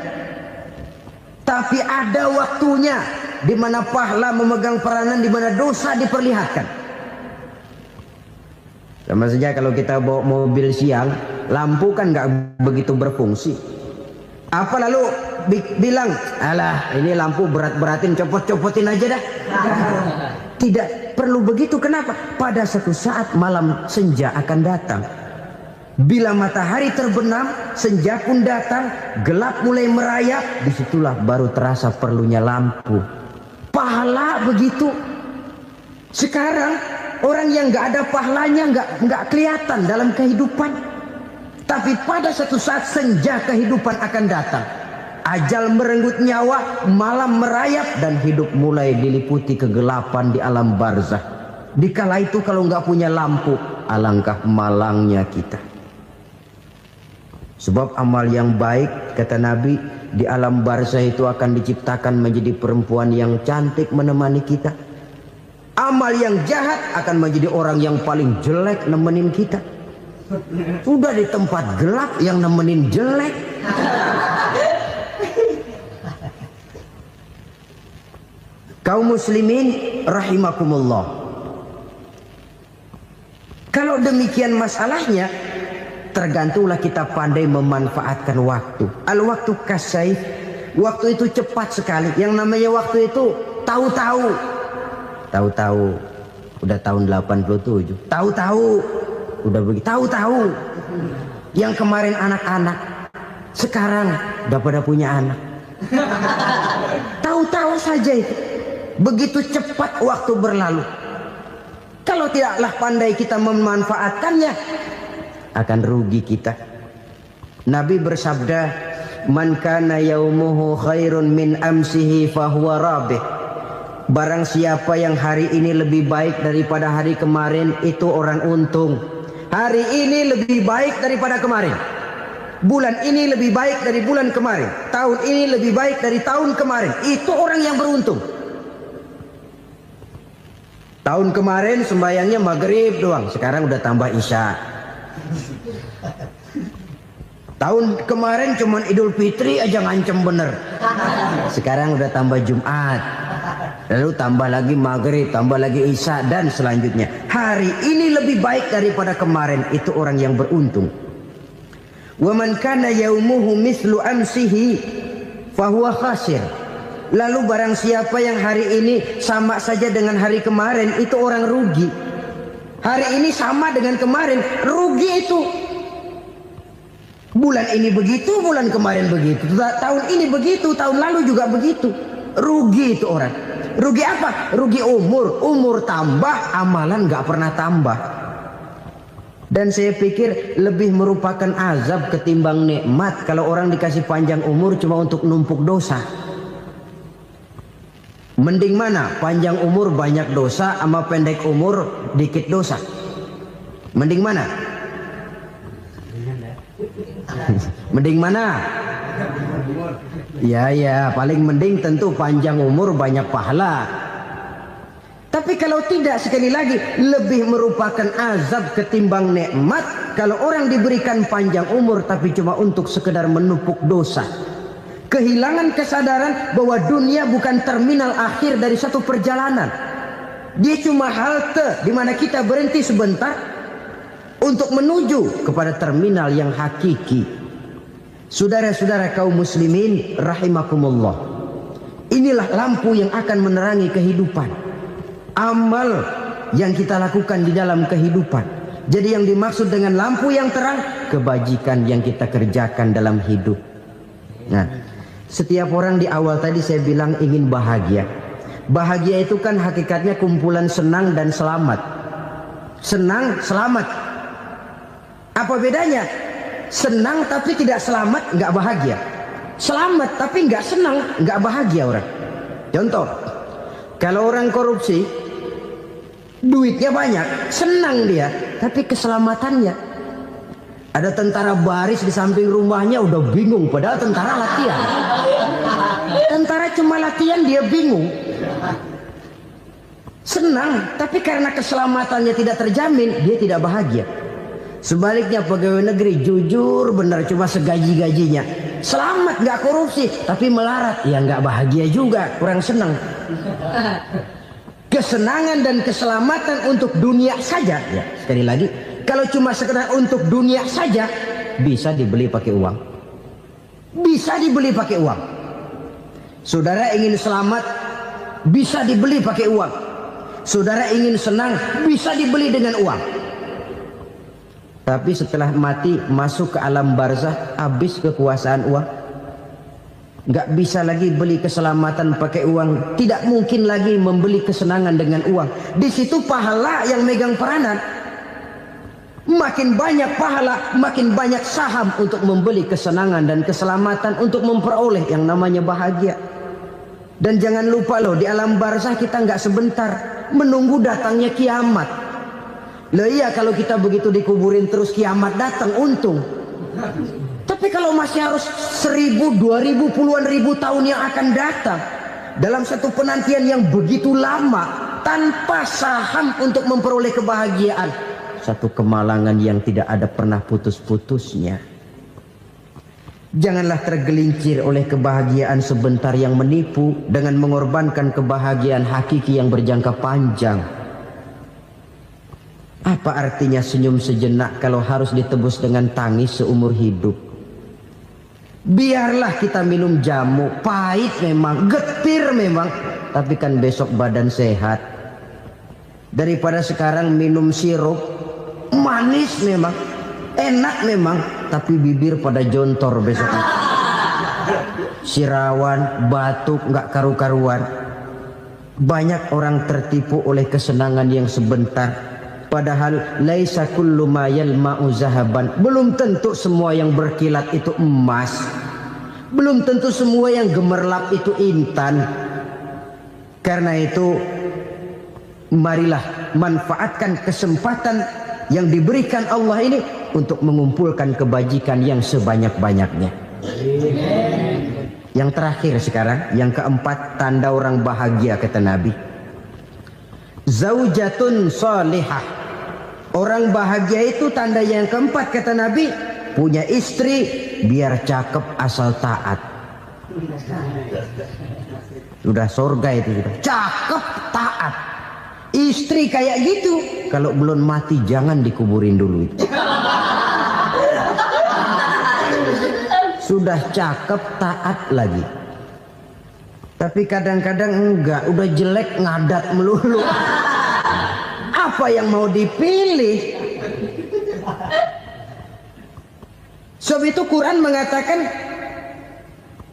Tapi ada waktunya di mana pahala memegang peranan, di mana dosa diperlihatkan. Sama saja kalau kita bawa mobil siang, lampu kan nggak begitu berfungsi. Apa lalu bilang, alah ini lampu berat-beratin, copot-copotin aja dah. Tidak perlu begitu. Kenapa? Pada satu saat malam senja akan datang. Bila matahari terbenam, senja pun datang, gelap mulai merayap, disitulah baru terasa perlunya lampu. Pahala begitu. Sekarang orang yang nggak ada pahalanya nggak kelihatan dalam kehidupan. Tapi pada satu saat senja kehidupan akan datang. Ajal merenggut nyawa, malam merayap, dan hidup mulai diliputi kegelapan di alam barzah. Dikala itu kalau nggak punya lampu, alangkah malangnya kita. Sebab amal yang baik, kata Nabi, di alam barzah itu akan diciptakan menjadi perempuan yang cantik menemani kita. Amal yang jahat akan menjadi orang yang paling jelek nemenin kita. Sudah di tempat gelap yang nemenin jelek. Kaum muslimin rahimakumullah. Kalau demikian masalahnya, tergantunglah kita pandai memanfaatkan waktu. Al-waktu kasayf. Waktu itu cepat sekali. Yang namanya waktu itu tahu-tahu. Tahu-tahu udah tahun 87. Tahu-tahu udah begitu. Tahu-tahu yang kemarin anak-anak, sekarang udah pada punya anak. Tahu-tahu saja itu. Begitu cepat waktu berlalu. Kalau tidaklah pandai kita memanfaatkannya, akan rugi kita. Nabi bersabda, "Man kana yaumuhu khairun min amsihi fahuwa rabih." Barang siapa yang hari ini lebih baik daripada hari kemarin, itu orang untung. Hari ini lebih baik daripada kemarin. Bulan ini lebih baik dari bulan kemarin. Tahun ini lebih baik dari tahun kemarin. Itu orang yang beruntung. Tahun kemarin sembayangnya maghrib doang, sekarang udah tambah isya. Tahun kemarin cuman Idul Fitri aja ngancem bener, sekarang udah tambah Jumat, lalu tambah lagi maghrib, tambah lagi isya, dan selanjutnya. Hari ini lebih baik daripada kemarin, itu orang yang beruntung. Wa man kana yaumuhu mislu amsihi fahuwa khasir. Lalu barang siapa yang hari ini sama saja dengan hari kemarin, itu orang rugi. Hari ini sama dengan kemarin, rugi itu. Bulan ini begitu, bulan kemarin begitu. Tahun ini begitu, tahun lalu juga begitu. Rugi itu orang. Rugi apa? Rugi umur. Umur tambah, amalan gak pernah tambah. Dan saya pikir lebih merupakan azab ketimbang nikmat kalau orang dikasih panjang umur cuma untuk numpuk dosa. Mending mana? Panjang umur banyak dosa sama pendek umur dikit dosa? Mending mana? Mending mana? Ya, paling mending tentu panjang umur banyak pahala. Tapi kalau tidak, sekali lagi, lebih merupakan azab ketimbang nikmat kalau orang diberikan panjang umur tapi cuma untuk sekedar menumpuk dosa. Kehilangan kesadaran bahwa dunia bukan terminal akhir dari satu perjalanan. Dia cuma halte di mana kita berhenti sebentar untuk menuju kepada terminal yang hakiki. Saudara-saudara kaum muslimin rahimakumullah. Inilah lampu yang akan menerangi kehidupan. Amal yang kita lakukan di dalam kehidupan. Jadi yang dimaksud dengan lampu yang terang, kebajikan yang kita kerjakan dalam hidup. Nah, setiap orang di awal tadi saya bilang ingin bahagia. Bahagia itu kan hakikatnya kumpulan senang dan selamat. Senang, selamat. Apa bedanya? Senang tapi tidak selamat, nggak bahagia. Selamat tapi nggak senang, nggak bahagia orang. Contoh, kalau orang korupsi, duitnya banyak, senang dia, tapi keselamatannya. Ada tentara baris di samping rumahnya udah bingung, padahal tentara latihan. Tentara cuma latihan, dia bingung. Senang, tapi karena keselamatannya tidak terjamin, dia tidak bahagia. Sebaliknya pegawai negeri jujur benar, cuma segaji-gajinya. Selamat, nggak korupsi, tapi melarat, ya nggak bahagia juga, kurang senang. Kesenangan dan keselamatan untuk dunia saja, ya sekali lagi. Kalau cuma sekedar untuk dunia saja, bisa dibeli pakai uang. Bisa dibeli pakai uang. Saudara ingin selamat, bisa dibeli pakai uang. Saudara ingin senang, bisa dibeli dengan uang. Tapi setelah mati, masuk ke alam barzah, habis kekuasaan uang. Nggak bisa lagi beli keselamatan pakai uang. Tidak mungkin lagi membeli kesenangan dengan uang. Di situ pahala yang megang peranan. Makin banyak pahala, makin banyak saham untuk membeli kesenangan dan keselamatan, untuk memperoleh yang namanya bahagia. Dan jangan lupa loh, di alam barzah kita nggak sebentar, menunggu datangnya kiamat. Loh iya, kalau kita begitu dikuburin terus kiamat datang, untung. Tapi kalau masih harus 1000, 2000, puluhan ribu tahun yang akan datang, dalam satu penantian yang begitu lama, tanpa saham untuk memperoleh kebahagiaan, satu kemalangan yang tidak ada pernah putus-putusnya. Janganlah tergelincir oleh kebahagiaan sebentar yang menipu dengan mengorbankan kebahagiaan hakiki yang berjangka panjang. Apa artinya senyum sejenak kalau harus ditebus dengan tangis seumur hidup? Biarlah kita minum jamu, pahit memang, getir memang, tapi kan besok badan sehat. Daripada sekarang minum sirup, manis memang, enak memang, tapi bibir pada jontor besoknya. Sirawan, batuk, nggak karu-karuan. Banyak orang tertipu oleh kesenangan yang sebentar, padahal laisa kullu ma yalma'u zahaban. Belum tentu semua yang berkilat itu emas. Belum tentu semua yang gemerlap itu intan. Karena itu marilah manfaatkan kesempatan yang diberikan Allah ini untuk mengumpulkan kebajikan yang sebanyak-banyaknya. Yang terakhir sekarang, yang keempat, tanda orang bahagia kata Nabi. Zaujatun salihah. Orang bahagia itu tanda yang keempat kata Nabi, punya istri biar cakep asal taat. Sudah surga itu sudah. Cakep taat. Istri kayak gitu, kalau belum mati jangan dikuburin dulu itu. Sudah cakep taat lagi. Tapi kadang-kadang enggak, udah jelek ngadat melulu. Apa yang mau dipilih? Sebab itu Quran mengatakan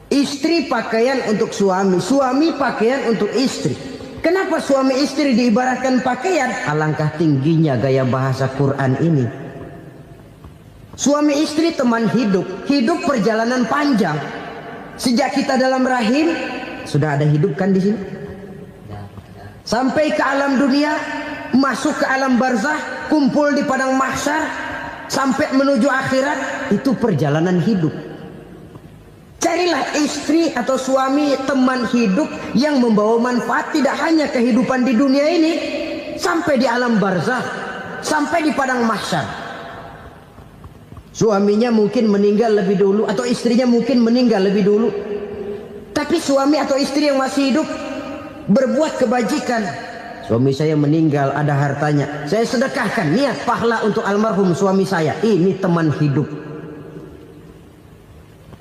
istri pakaian untuk suami, suami pakaian untuk istri. Kenapa suami istri diibaratkan pakaian? Alangkah tingginya gaya bahasa Quran ini. Suami istri teman hidup, hidup perjalanan panjang. Sejak kita dalam rahim sudah ada hidup kan di sini. Sampai ke alam dunia, masuk ke alam barzah, kumpul di padang mahsyar, sampai menuju akhirat, itu perjalanan hidup. Carilah istri atau suami teman hidup yang membawa manfaat tidak hanya kehidupan di dunia ini, sampai di alam barzah, sampai di padang mahsyar. Suaminya mungkin meninggal lebih dulu atau istrinya mungkin meninggal lebih dulu. Tapi suami atau istri yang masih hidup berbuat kebajikan. Suami saya meninggal, ada hartanya, saya sedekahkan, niat pahala untuk almarhum suami saya. Ini teman hidup.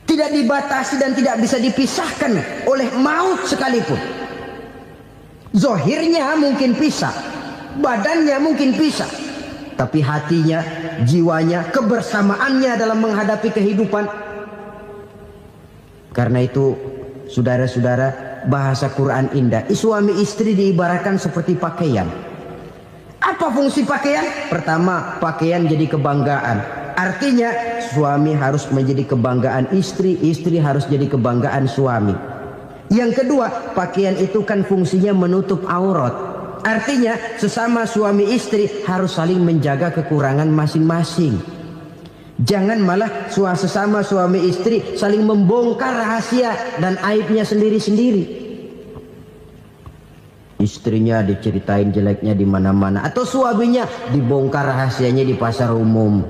Tidak dibatasi dan tidak bisa dipisahkan oleh maut sekalipun. Zohirnya mungkin pisah, badannya mungkin pisah, tapi hatinya, jiwanya, kebersamaannya dalam menghadapi kehidupan. Karena itu, saudara-saudara, bahasa Quran indah. Suami istri diibaratkan seperti pakaian. Apa fungsi pakaian? Pertama, pakaian jadi kebanggaan. Artinya, suami harus menjadi kebanggaan istri, istri harus jadi kebanggaan suami. Yang kedua, pakaian itu kan fungsinya menutup aurat. Artinya sesama suami istri harus saling menjaga kekurangan masing-masing. Jangan malah sesama suami istri saling membongkar rahasia dan aibnya sendiri-sendiri. Istrinya diceritain jeleknya di mana-mana, atau suaminya dibongkar rahasianya di pasar umum.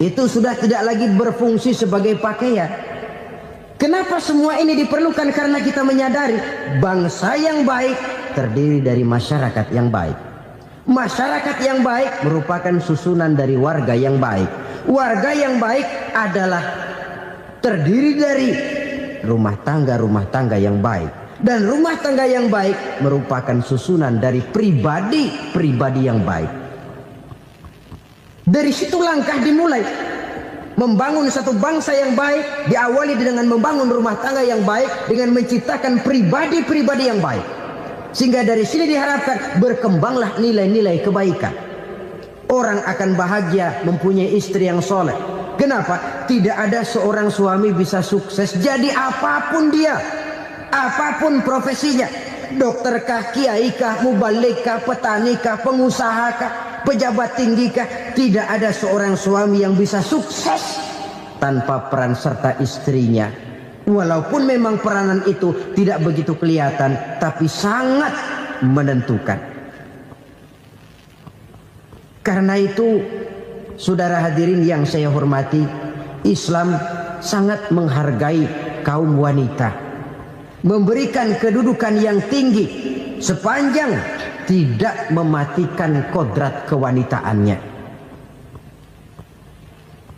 Itu sudah tidak lagi berfungsi sebagai pakaian. Kenapa semua ini diperlukan? Karena kita menyadari bangsa yang baik terdiri dari masyarakat yang baik. Masyarakat yang baik merupakan susunan dari warga yang baik. Warga yang baik adalah terdiri dari rumah tangga yang baik. Dan rumah tangga yang baik merupakan susunan dari pribadi yang baik. Dari situ langkah dimulai. Membangun satu bangsa yang baik diawali dengan membangun rumah tangga yang baik, dengan menciptakan pribadi-pribadi yang baik. Sehingga dari sini diharapkan berkembanglah nilai-nilai kebaikan. Orang akan bahagia mempunyai istri yang soleh. Kenapa? Tidak ada seorang suami bisa sukses jadi apapun dia, apapun profesinya. Dokterkah, kiaikah, mubalikkah, petanikah, pengusahakah, pejabat tinggikah, tidak ada seorang suami yang bisa sukses tanpa peran serta istrinya. Walaupun memang peranan itu tidak begitu kelihatan, tapi sangat menentukan. Karena itu, saudara hadirin yang saya hormati, Islam sangat menghargai kaum wanita, memberikan kedudukan yang tinggi sepanjang tidak mematikan kodrat kewanitaannya.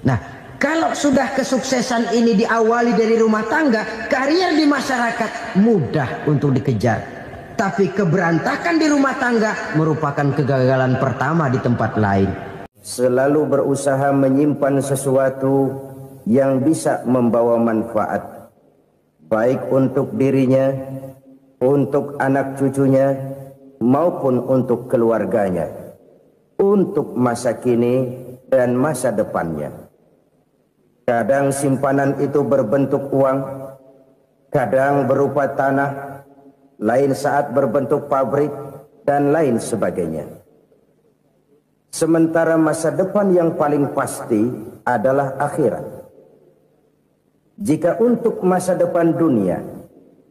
Nah, kalau sudah kesuksesan ini diawali dari rumah tangga, karier di masyarakat mudah untuk dikejar. Tapi keberantakan di rumah tangga merupakan kegagalan pertama di tempat lain. Selalu berusaha menyimpan sesuatu yang bisa membawa manfaat, baik untuk dirinya untuk anak cucunya maupun untuk keluarganya, untuk masa kini dan masa depannya. Kadang simpanan itu berbentuk uang, kadang berupa tanah, lain saat berbentuk pabrik, dan lain sebagainya. Sementara masa depan yang paling pasti adalah akhirat. Jika untuk masa depan dunia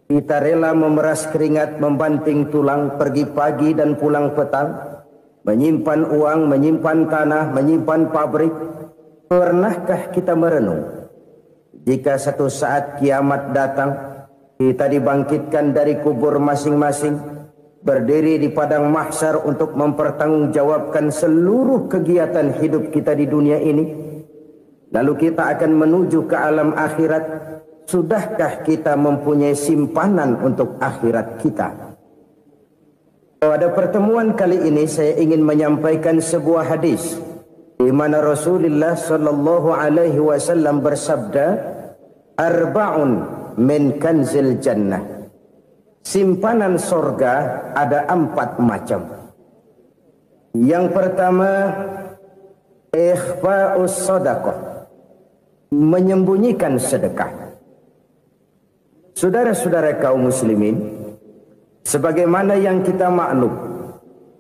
kita rela memeras keringat, membanting tulang, pergi pagi dan pulang petang, menyimpan uang, menyimpan tanah, menyimpan pabrik, pernahkah kita merenung jika satu saat kiamat datang, kita dibangkitkan dari kubur masing-masing, berdiri di padang mahsyar untuk mempertanggungjawabkan seluruh kegiatan hidup kita di dunia ini, lalu kita akan menuju ke alam akhirat. Sudahkah kita mempunyai simpanan untuk akhirat kita? Pada pertemuan kali ini saya ingin menyampaikan sebuah hadis di mana Rasulullah sallallahu alaihi wasallam bersabda, "Arba'un min kanzil jannah." Simpanan sorga ada 4 macam. Yang pertama, ikhfa'us sadaqah, menyembunyikan sedekah. Saudara-saudara kaum muslimin, sebagaimana yang kita maklum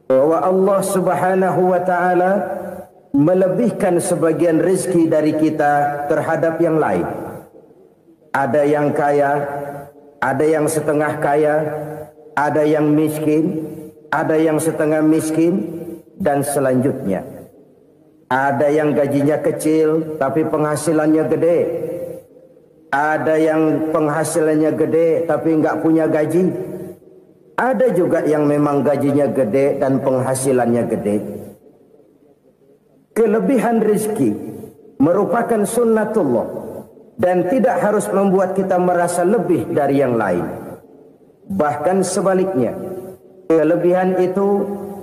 bahwa Allah Subhanahu wa taala melebihkan sebagian rezeki dari kita terhadap yang lain. Ada yang kaya, ada yang setengah kaya, ada yang miskin, ada yang setengah miskin, dan selanjutnya. Ada yang gajinya kecil tapi penghasilannya gede. Ada yang penghasilannya gede tapi nggak punya gaji. Ada juga yang memang gajinya gede dan penghasilannya gede. Kelebihan rezeki merupakan sunnatullah dan tidak harus membuat kita merasa lebih dari yang lain. Bahkan sebaliknya, kelebihan itu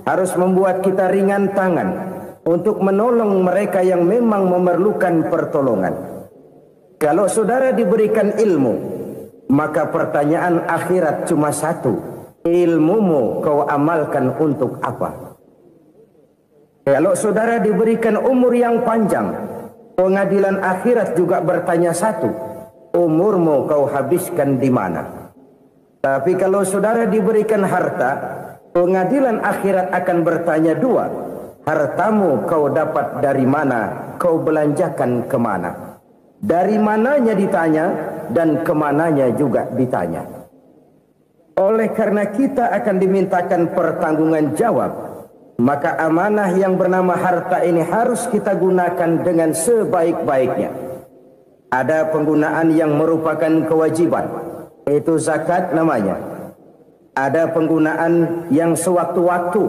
harus membuat kita ringan tangan untuk menolong mereka yang memang memerlukan pertolongan. Kalau saudara diberikan ilmu, maka pertanyaan akhirat cuma satu: ilmumu kau amalkan untuk apa? Kalau saudara diberikan umur yang panjang, pengadilan akhirat juga bertanya satu: umurmu kau habiskan di mana? Tapi kalau saudara diberikan harta, pengadilan akhirat akan bertanya dua: hartamu kau dapat dari mana? Kau belanjakan kemana? Dari mananya ditanya, dan kemananya juga ditanya. Oleh karena kita akan dimintakan pertanggungan jawab, maka amanah yang bernama harta ini harus kita gunakan dengan sebaik-baiknya. Ada penggunaan yang merupakan kewajiban, yaitu zakat namanya. Ada penggunaan yang sewaktu-waktu,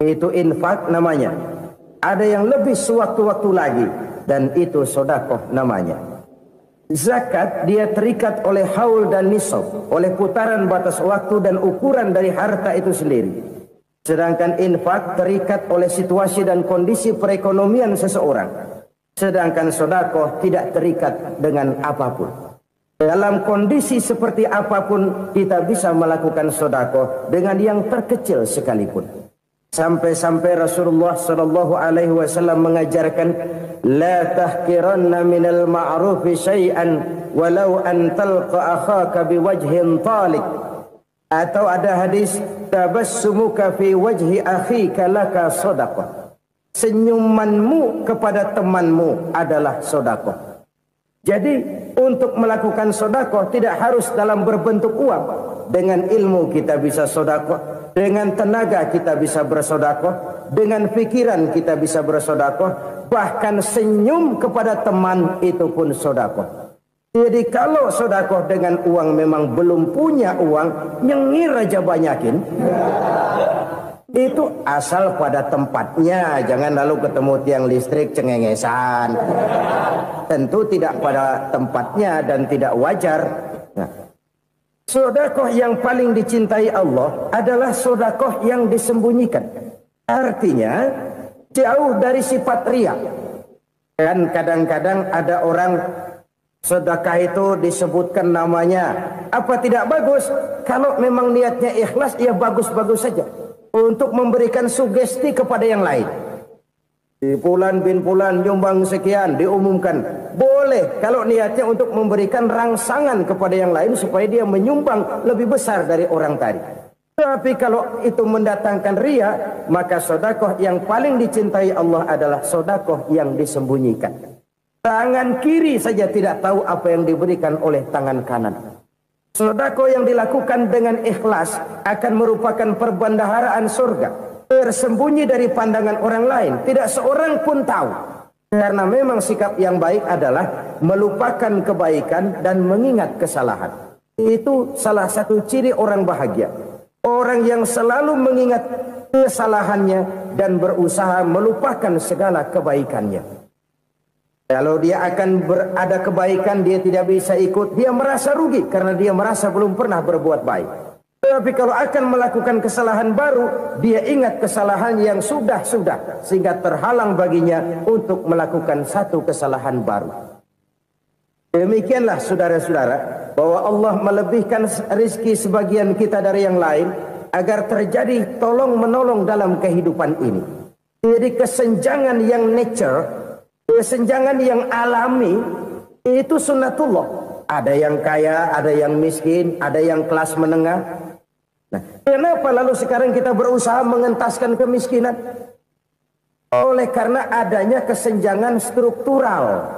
yaitu infak namanya. Ada yang lebih sewaktu-waktu lagi, dan itu sedekah namanya. Zakat dia terikat oleh haul dan nisab, oleh putaran batas waktu dan ukuran dari harta itu sendiri. Sedangkan infak terikat oleh situasi dan kondisi perekonomian seseorang. Sedangkan sedekah tidak terikat dengan apapun. Dalam kondisi seperti apapun kita bisa melakukan sedekah dengan yang terkecil sekalipun. Sampai-sampai Rasulullah sallallahu alaihi wasallam mengajarkan, la tahqiranna minal ma'rufi syai'an walau an talqa akhaka biwajhin talik. Atau ada hadis, tabassumuka fi wajhi akhika laka shadaqah. Senyumanmu kepada temanmu adalah sedekah. Jadi untuk melakukan sedekah tidak harus dalam berbentuk uang. Dengan ilmu kita bisa sedekah, dengan tenaga kita bisa bersedekah, dengan pikiran kita bisa bersedekah, bahkan senyum kepada teman itu pun sedekah. Jadi kalau sedekah dengan uang memang belum punya uang, nyengir aja banyakin. Itu asal pada tempatnya, jangan lalu ketemu tiang listrik cengengesan. Tentu tidak pada tempatnya dan tidak wajar. Nah, sedekah yang paling dicintai Allah adalah sedekah yang disembunyikan. Artinya jauh dari sifat riya. Dan kadang-kadang ada orang Sedekah itu disebutkan namanya. Apa tidak bagus? Kalau memang niatnya ikhlas, ya bagus-bagus saja. Untuk memberikan sugesti kepada yang lain. Di Fulan bin Fulan nyumbang sekian, diumumkan. Boleh kalau niatnya untuk memberikan rangsangan kepada yang lain supaya dia menyumbang lebih besar dari orang tadi. Tapi kalau itu mendatangkan ria, maka sedekah yang paling dicintai Allah adalah sedekah yang disembunyikan. Tangan kiri saja tidak tahu apa yang diberikan oleh tangan kanan. Sedekah yang dilakukan dengan ikhlas akan merupakan perbendaharaan surga, tersembunyi dari pandangan orang lain, tidak seorang pun tahu. Karena memang sikap yang baik adalah melupakan kebaikan dan mengingat kesalahan. Itu salah satu ciri orang bahagia. Orang yang selalu mengingat kesalahannya dan berusaha melupakan segala kebaikannya. Kalau dia akan berada kebaikan, dia tidak bisa ikut. Dia merasa rugi karena dia merasa belum pernah berbuat baik. Tapi kalau akan melakukan kesalahan baru, dia ingat kesalahan yang sudah-sudah. Sehingga terhalang baginya untuk melakukan satu kesalahan baru. Demikianlah saudara-saudara, bahwa Allah melebihkan rizki sebagian kita dari yang lain, agar terjadi tolong-menolong dalam kehidupan ini. Jadi kesenjangan yang nature, kesenjangan yang alami, itu sunnatullah. Ada yang kaya, ada yang miskin, ada yang kelas menengah. Nah, kenapa lalu sekarang kita berusaha mengentaskan kemiskinan? Oleh karena adanya kesenjangan struktural.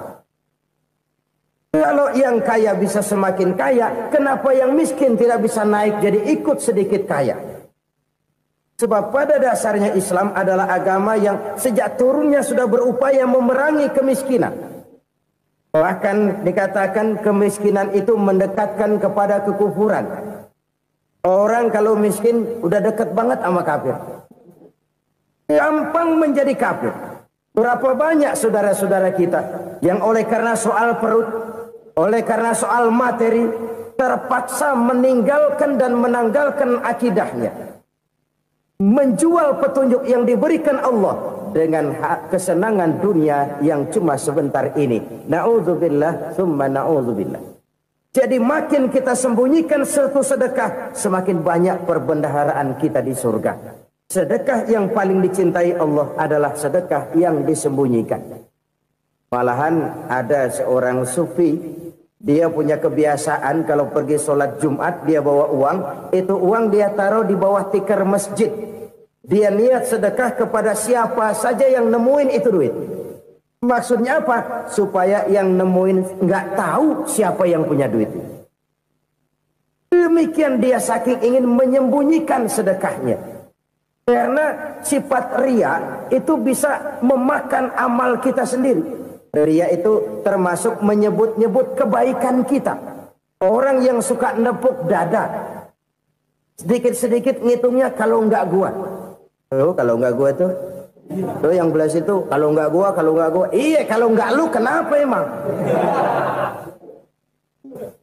Kalau yang kaya bisa semakin kaya, kenapa yang miskin tidak bisa naik jadi ikut sedikit kaya? Sebab pada dasarnya Islam adalah agama yang sejak turunnya sudah berupaya memerangi kemiskinan. Bahkan dikatakan kemiskinan itu mendekatkan kepada kekufuran. Orang kalau miskin udah dekat banget sama kafir. Gampang menjadi kafir. Berapa banyak saudara-saudara kita yang oleh karena soal perut, oleh karena soal materi, terpaksa meninggalkan dan menanggalkan akidahnya. Menjual petunjuk yang diberikan Allah dengan kesenangan dunia yang cuma sebentar ini. Na'udzubillah, summa na'udzubillah. Jadi makin kita sembunyikan satu sedekah, semakin banyak perbendaharaan kita di surga. Sedekah yang paling dicintai Allah adalah sedekah yang disembunyikan. Malahan ada seorang sufi, dia punya kebiasaan kalau pergi sholat Jumat dia bawa uang, itu uang dia taruh di bawah tikar masjid. Dia niat sedekah kepada siapa saja yang nemuin itu duit. Maksudnya apa? Supaya yang nemuin nggak tahu siapa yang punya duit. Demikian dia saking ingin menyembunyikan sedekahnya. Karena sifat ria itu bisa memakan amal kita sendiri. Ria itu termasuk menyebut-nyebut kebaikan kita. Orang yang suka nepuk dada, sedikit-sedikit ngitungnya kalau nggak gua. Oh, kalau nggak gua tuh yang belas itu kalau nggak gua. Iya, kalau nggak lu kenapa emang?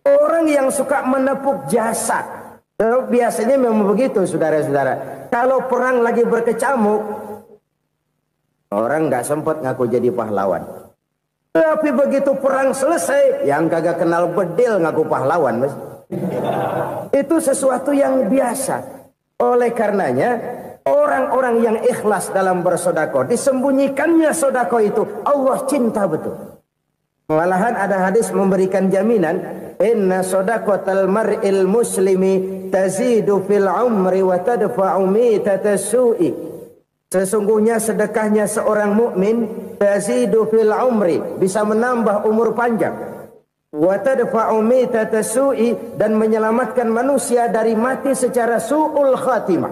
Orang yang suka menepuk jasa, biasanya memang begitu, saudara-saudara. Kalau perang lagi berkecamuk, orang nggak sempat ngaku jadi pahlawan. Tapi begitu perang selesai, yang kagak kenal bedil ngaku pahlawan, mas. Itu sesuatu yang biasa. Oleh karenanya, orang-orang yang ikhlas dalam bersedekah, disembunyikannya sedekah itu, Allah cinta betul. Malahan ada hadis memberikan jaminan, inna sedaqatal mar'il muslimi tazidu fil umri wa tadfa'u mitatas su'i. Sesungguhnya sedekahnya seorang mukmin tazidu fil umri, bisa menambah umur panjang. Wa tadfa'u mitatas su'i, dan menyelamatkan manusia dari mati secara su'ul khatimah.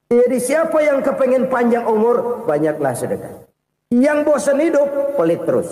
Jadi siapa yang kepengen panjang umur, banyaklah sedekah. Yang bosan hidup, pelit terus.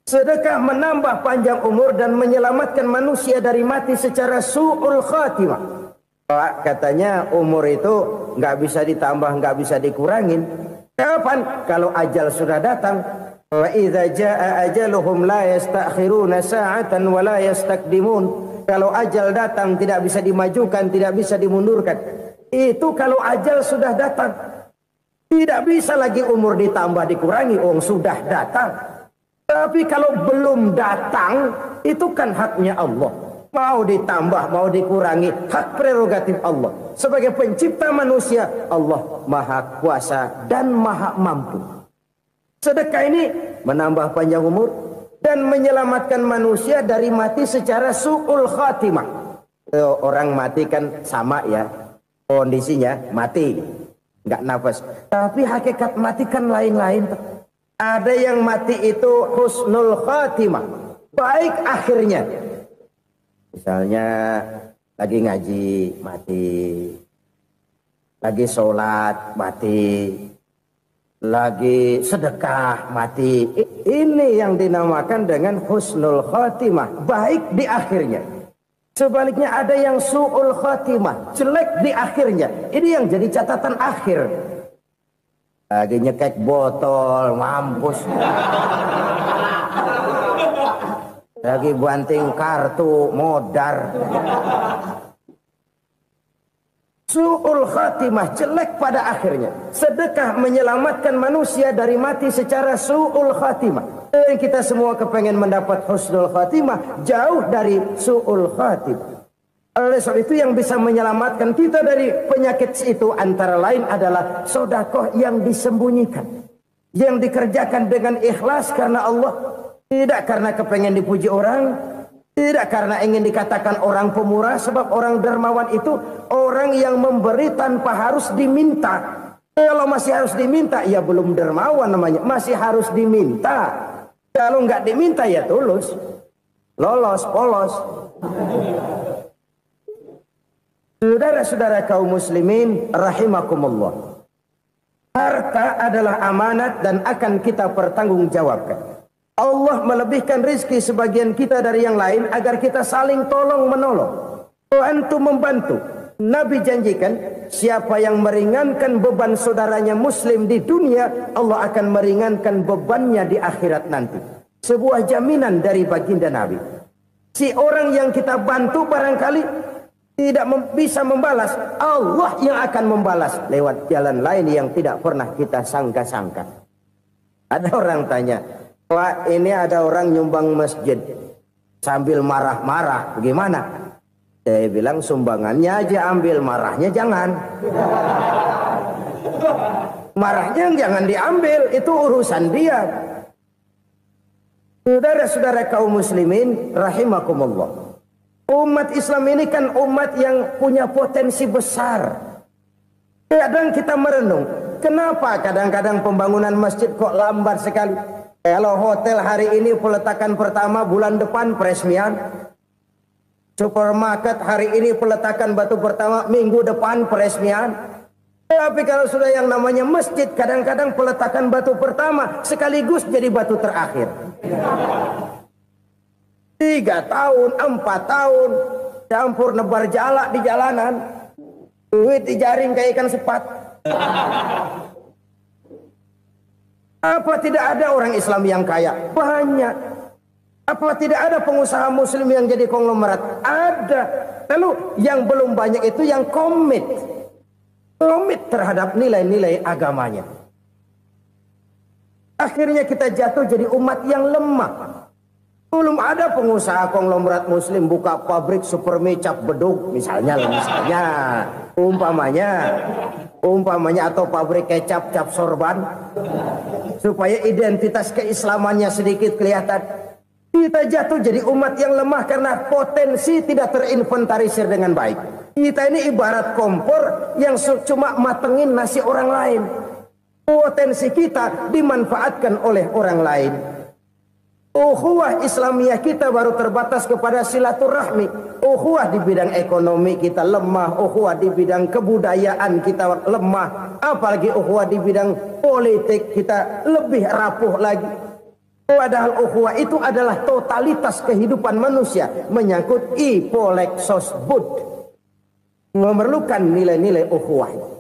Sedekah menambah panjang umur dan menyelamatkan manusia dari mati secara su'ul khatimah. Pak, katanya umur itu nggak bisa ditambah, nggak bisa dikurangin. Kapan? Kalau ajal sudah datang. Wa idza jaa ajaluhum la yastakhiruna sa'atan wa la yastaqdimun. Kalau ajal datang tidak bisa dimajukan, tidak bisa dimundurkan. Itu kalau ajal sudah datang. Tidak bisa lagi umur ditambah dikurangi, sudah datang. Tapi kalau belum datang, itu kan haknya Allah. Mau ditambah, mau dikurangi, hak prerogatif Allah. Sebagai pencipta manusia, Allah maha kuasa dan maha mampu. Sedekah ini menambah panjang umur dan menyelamatkan manusia dari mati secara su'ul khatimah. Orang mati kan sama ya, kondisinya mati, nggak nafas. Tapi hakikat mati kan lain-lain. Ada yang mati itu husnul khatimah, baik akhirnya. Misalnya lagi ngaji mati, lagi sholat mati, lagi sedekah mati. Ini yang dinamakan dengan husnul khatimah, baik di akhirnya. Sebaliknya ada yang su'ul khatimah, jelek di akhirnya. Ini yang jadi catatan akhir. Lagi nyekek botol, mampus. Lagi banting kartu, modar. Su'ul khatimah, jelek pada akhirnya. Sedekah menyelamatkan manusia dari mati secara su'ul khatimah. Kita semua kepengen mendapat husnul khatimah, jauh dari su'ul khatimah. Oleh sebab itu yang bisa menyelamatkan kita dari penyakit itu antara lain adalah sedekah yang disembunyikan, yang dikerjakan dengan ikhlas karena Allah, tidak karena kepengen dipuji orang, tidak karena ingin dikatakan orang pemurah. Sebab orang dermawan itu orang yang memberi tanpa harus diminta. Kalau masih harus diminta, ya belum dermawan namanya, masih harus diminta. Kalau nggak diminta ya tulus, lolos, polos. Saudara-saudara kaum muslimin rahimakumullah. Harta adalah amanat dan akan kita pertanggungjawabkan. Allah melebihkan rizki sebagian kita dari yang lain agar kita saling tolong menolong, bantu membantu. Nabi janjikan siapa yang meringankan beban saudaranya muslim di dunia, Allah akan meringankan bebannya di akhirat nanti. Sebuah jaminan dari baginda Nabi. Si orang yang kita bantu barangkali tidak bisa membalas, Allah yang akan membalas lewat jalan lain yang tidak pernah kita sangka-sangka. Ada orang tanya, Pak, ini ada orang nyumbang masjid sambil marah-marah, gimana? Saya bilang sumbangannya aja ambil, marahnya jangan. Marahnya jangan diambil, itu urusan dia. Saudara-saudara kaum muslimin rahimakumullah. Umat Islam ini kan umat yang punya potensi besar. Kadang kita merenung, kenapa kadang-kadang pembangunan masjid kok lambat sekali? Kalau hotel hari ini peletakan pertama, bulan depan peresmian. Supermarket hari ini peletakan batu pertama, minggu depan peresmian. Tapi kalau sudah yang namanya masjid, kadang-kadang peletakan batu pertama sekaligus jadi batu terakhir. 3 tahun, 4 tahun, campur nebar jalak di jalanan, duit dijaring kayak ikan sepat. Apa tidak ada orang Islam yang kaya? Banyak. Apa tidak ada pengusaha muslim yang jadi konglomerat? Ada. Lalu yang belum banyak itu yang komit terhadap nilai-nilai agamanya. Akhirnya kita jatuh jadi umat yang lemah. Belum ada pengusaha konglomerat muslim buka pabrik supermi cap beduk misalnya umpamanya atau pabrik kecap cap sorban supaya identitas keislamannya sedikit kelihatan. Kita jatuh jadi umat yang lemah karena potensi tidak terinventarisir dengan baik. Kita ini ibarat kompor yang cuma matengin nasi orang lain. Potensi kita dimanfaatkan oleh orang lain. Ukhuwah Islamiyah kita baru terbatas kepada silaturahmi. Ukhuwah di bidang ekonomi kita lemah. Ukhuwah di bidang kebudayaan kita lemah. Apalagi ukhuwah di bidang politik kita lebih rapuh lagi. Padahal ukhuwah itu adalah totalitas kehidupan manusia. Menyangkut ipolek sosbud. Memerlukan nilai-nilai ukhuwah.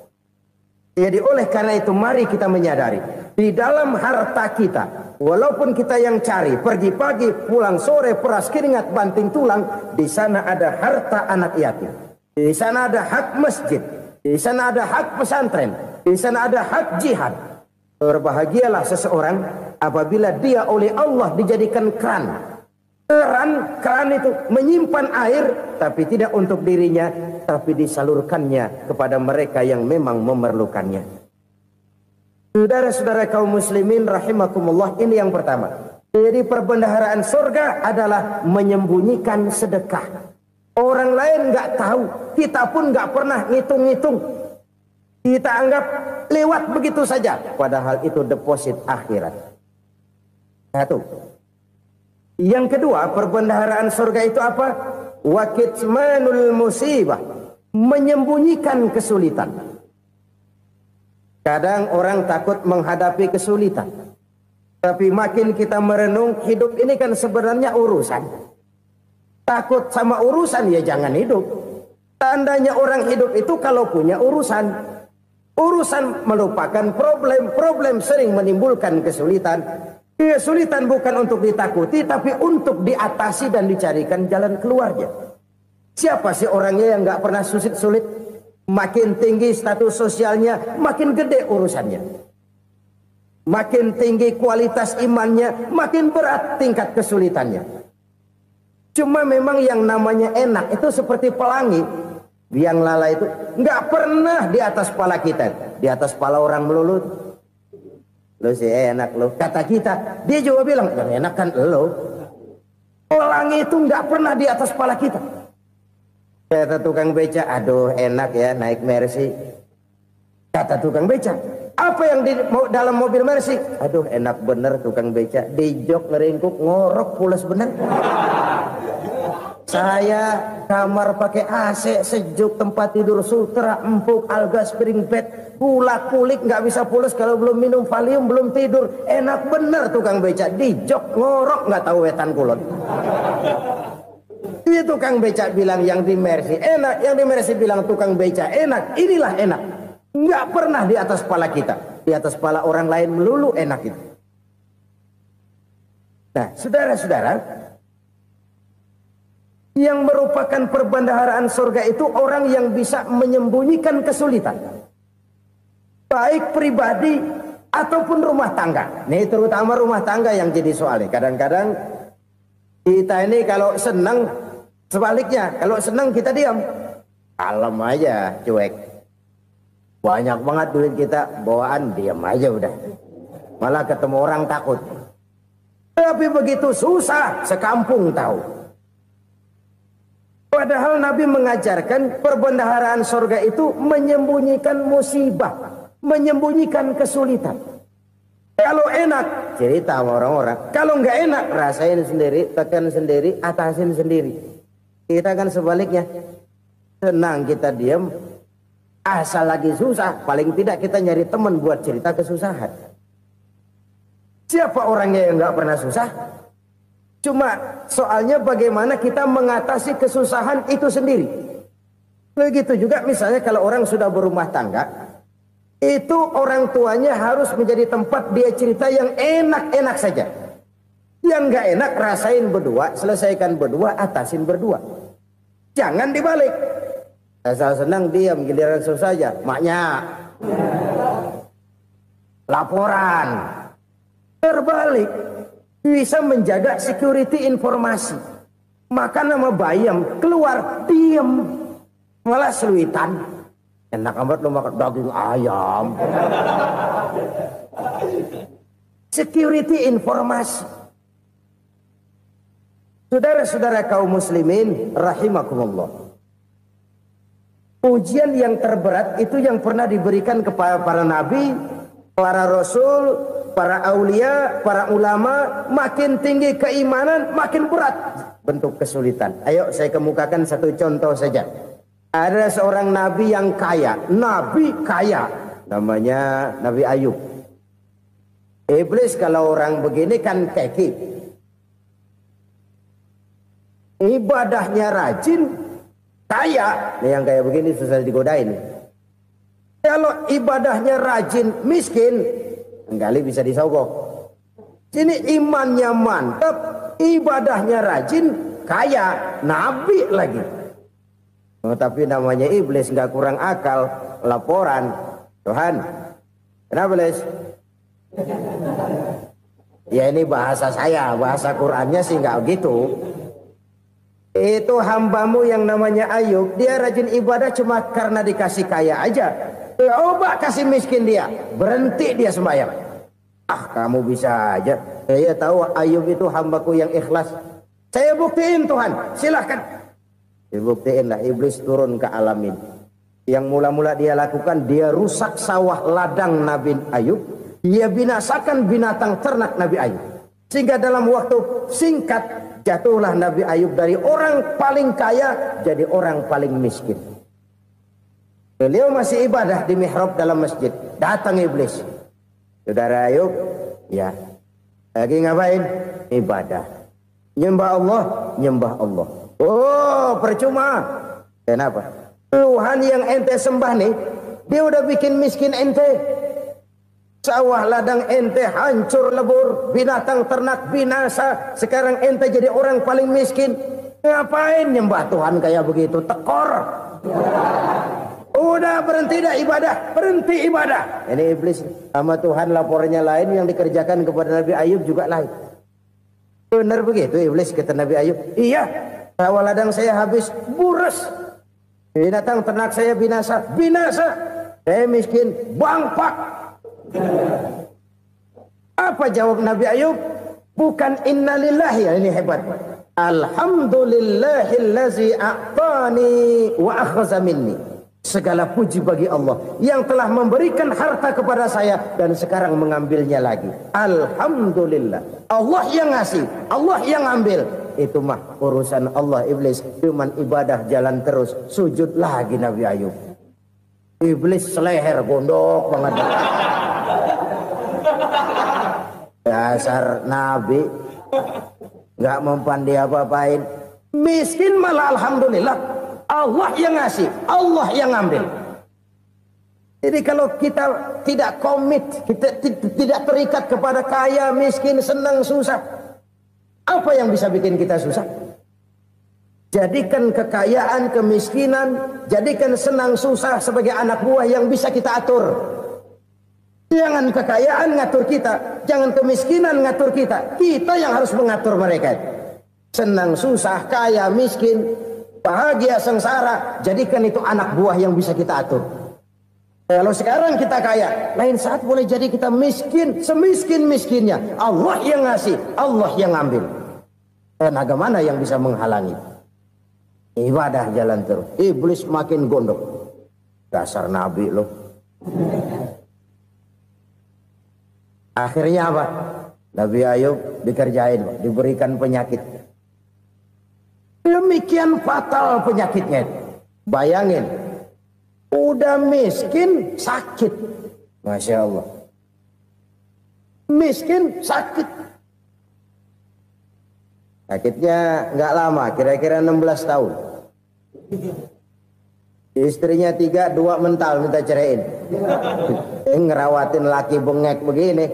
Jadi oleh karena itu mari kita menyadari, di dalam harta kita, walaupun kita yang cari, pergi pagi, pulang sore, peras keringat, banting tulang, di sana ada harta anak yatim. Di sana ada hak masjid. Di sana ada hak pesantren, di sana ada hak jihad. Berbahagialah seseorang apabila dia oleh Allah dijadikan keran. Keran itu menyimpan air, tapi tidak untuk dirinya, tapi disalurkannya kepada mereka yang memang memerlukannya. Saudara-saudara kaum muslimin rahimakumullah, ini yang pertama. Jadi perbendaharaan surga adalah menyembunyikan sedekah. Orang lain nggak tahu, kita pun nggak pernah ngitung-ngitung. Kita anggap lewat begitu saja, padahal itu deposit akhirat. Satu. Yang kedua, perbendaharaan surga itu apa? Wa kitmanul musibah, menyembunyikan kesulitan. Kadang orang takut menghadapi kesulitan, tapi makin kita merenung, hidup ini kan sebenarnya urusan. Takut sama urusan, ya jangan hidup. Tandanya orang hidup itu kalau punya urusan. Urusan melupakan problem. Problem sering menimbulkan kesulitan. Kesulitan bukan untuk ditakuti, tapi untuk diatasi dan dicarikan jalan keluarnya. Siapa sih orangnya yang gak pernah sulit-sulit? Makin tinggi status sosialnya, makin gede urusannya. Makin tinggi kualitas imannya, makin berat tingkat kesulitannya. Cuma memang yang namanya enak itu seperti pelangi. Biang lala itu nggak pernah di atas kepala kita, di atas kepala orang melulu. Lo sih enak lo, kata kita. Dia juga bilang yang enak kan lo. Pelangi itu nggak pernah di atas kepala kita. Kata tukang beca, aduh enak ya naik Mercy. Kata tukang beca, apa yang di dalam mobil Mercy? Aduh enak bener tukang beca, di jok ngeringkuk ngorok pulas bener. Saya kamar pakai AC, sejuk, tempat tidur sutra, empuk, alga, spring bed, pulak kulik nggak bisa pulas kalau belum minum Valium, belum tidur. Enak bener tukang beca, di jok ngorok nggak tahu wetan kulon. Itu tukang beca bilang yang di Mercy enak, yang di Mercy bilang tukang beca enak. Inilah enak. Nggak pernah di atas kepala kita, di atas kepala orang lain melulu enak itu. Nah, saudara-saudara, yang merupakan perbendaharaan surga itu orang yang bisa menyembunyikan kesulitan, baik pribadi ataupun rumah tangga. Nih terutama rumah tangga yang jadi soalnya. Kadang-kadang kita ini kalau senang, sebaliknya kalau senang kita diam, kalem aja, cuek. Banyak banget duit kita bawaan, diam aja udah. Malah ketemu orang takut. Tapi begitu susah, sekampung tahu. Padahal Nabi mengajarkan perbendaharaan surga itu menyembunyikan musibah, menyembunyikan kesulitan. Kalau enak, cerita sama orang-orang. Kalau nggak enak, rasain sendiri, tekan sendiri, atasin sendiri. Kita kan sebaliknya. Senang kita diam, asal lagi susah, paling tidak kita nyari teman buat cerita kesusahan. Siapa orangnya yang nggak pernah susah? Cuma soalnya bagaimana kita mengatasi kesusahan itu sendiri. Begitu juga misalnya kalau orang sudah berumah tangga, itu orang tuanya harus menjadi tempat dia cerita yang enak-enak saja. Yang nggak enak rasain berdua, selesaikan berdua, atasin berdua. Jangan dibalik. Asal senang diam, giliran susah saja. Maknya laporan. Terbalik. Bisa menjaga security informasi. Makan sama bayam, keluar diam, malah seluitan. Enak amat lo makan daging ayam. Security informasi. Saudara-saudara kaum muslimin rahimakumullah. Ujian yang terberat itu yang pernah diberikan kepada para nabi, para rasul, para aulia, para ulama. Makin tinggi keimanan, makin berat bentuk kesulitan. Ayo saya kemukakan satu contoh saja. Ada seorang nabi yang kaya, nabi kaya, namanya Nabi Ayub. Iblis kalau orang begini kan keki, ibadahnya rajin, kaya. Nih yang kayak begini susah digodain. Kalau ibadahnya rajin, miskin, kali bisa disogok. Sini imannya mantap, ibadahnya rajin, kaya, nabi lagi. Oh, tapi namanya iblis nggak kurang akal. Laporan, Tuhan, kenapa Les? Ya ini bahasa saya, bahasa Qurannya sih nggak gitu. Itu hambamu yang namanya Ayub, dia rajin ibadah cuma karena dikasih kaya aja. Coba kasih miskin dia, berhenti dia sembahyang. Ah, kamu bisa aja. Saya tahu Ayub itu hambaku yang ikhlas. Saya buktiin Tuhan, silahkan. Dibuktiin lah, iblis turun ke alam ini. Yang mula-mula dia lakukan, dia rusak sawah ladang Nabi Ayub. Dia binasakan binatang ternak Nabi Ayub. Sehingga dalam waktu singkat, jatuhlah Nabi Ayub dari orang paling kaya jadi orang paling miskin. Beliau masih ibadah di mihrab dalam masjid. Datang iblis. Saudara Ayub, ya, lagi ngapain? Ibadah. Nyembah Allah, nyembah Allah. Oh, percuma. Kenapa? Tuhan yang ente sembah nih, dia udah bikin miskin ente. Sawah ladang ente hancur lebur, binatang ternak binasa. Sekarang ente jadi orang paling miskin. Ngapain nyembah Tuhan kayak begitu? Tekor. Udah berhenti dah ibadah, berhenti ibadah. Ini iblis sama Tuhan laporannya lain, yang dikerjakan kepada Nabi Ayub juga lain. Benar begitu iblis kata Nabi Ayub. Iya, sawah ladang saya habis buras. Binatang ternak saya binasa, binasa. Saya miskin, bangpak. Apa jawab Nabi Ayub? Bukan innalillahi, ya ini hebat. Alhamdulillahillazi a'tani wa akhza minni. Segala puji bagi Allah yang telah memberikan harta kepada saya dan sekarang mengambilnya lagi. Alhamdulillah. Allah yang ngasih, Allah yang ambil. Itu mah urusan Allah. Iblis cuman ibadah jalan terus, sujud lagi Nabi Ayub. Iblis seleher gondok banget. Dasar Nabi nggak mempan dia apa-apain. Miskin malah alhamdulillah. Allah yang ngasih, Allah yang ambil. Jadi kalau kita tidak komit, kita tidak terikat kepada kaya, miskin, senang, susah, apa yang bisa bikin kita susah? Jadikan kekayaan, kemiskinan, jadikan senang susah sebagai anak buah yang bisa kita atur. Jangan kekayaan ngatur kita, jangan kemiskinan ngatur kita. Kita yang harus mengatur mereka. Senang susah, kaya, miskin, bahagia, sengsara, jadikan itu anak buah yang bisa kita atur. Kalau sekarang kita kaya, lain saat boleh jadi kita miskin, semiskin-miskinnya. Allah yang ngasih, Allah yang ngambil. Tenaga mana yang bisa menghalangi? Ibadah jalan terus. Iblis makin gondok. Dasar Nabi loh. Akhirnya apa? Nabi Ayub dikerjain, diberikan penyakit. Demikian fatal penyakitnya. Bayangin, udah miskin sakit. Masya Allah. Miskin sakit. Sakitnya nggak lama, kira-kira 16 tahun. Istrinya 3, 2 mental minta ceraiin. Ngerawatin laki bengek begini.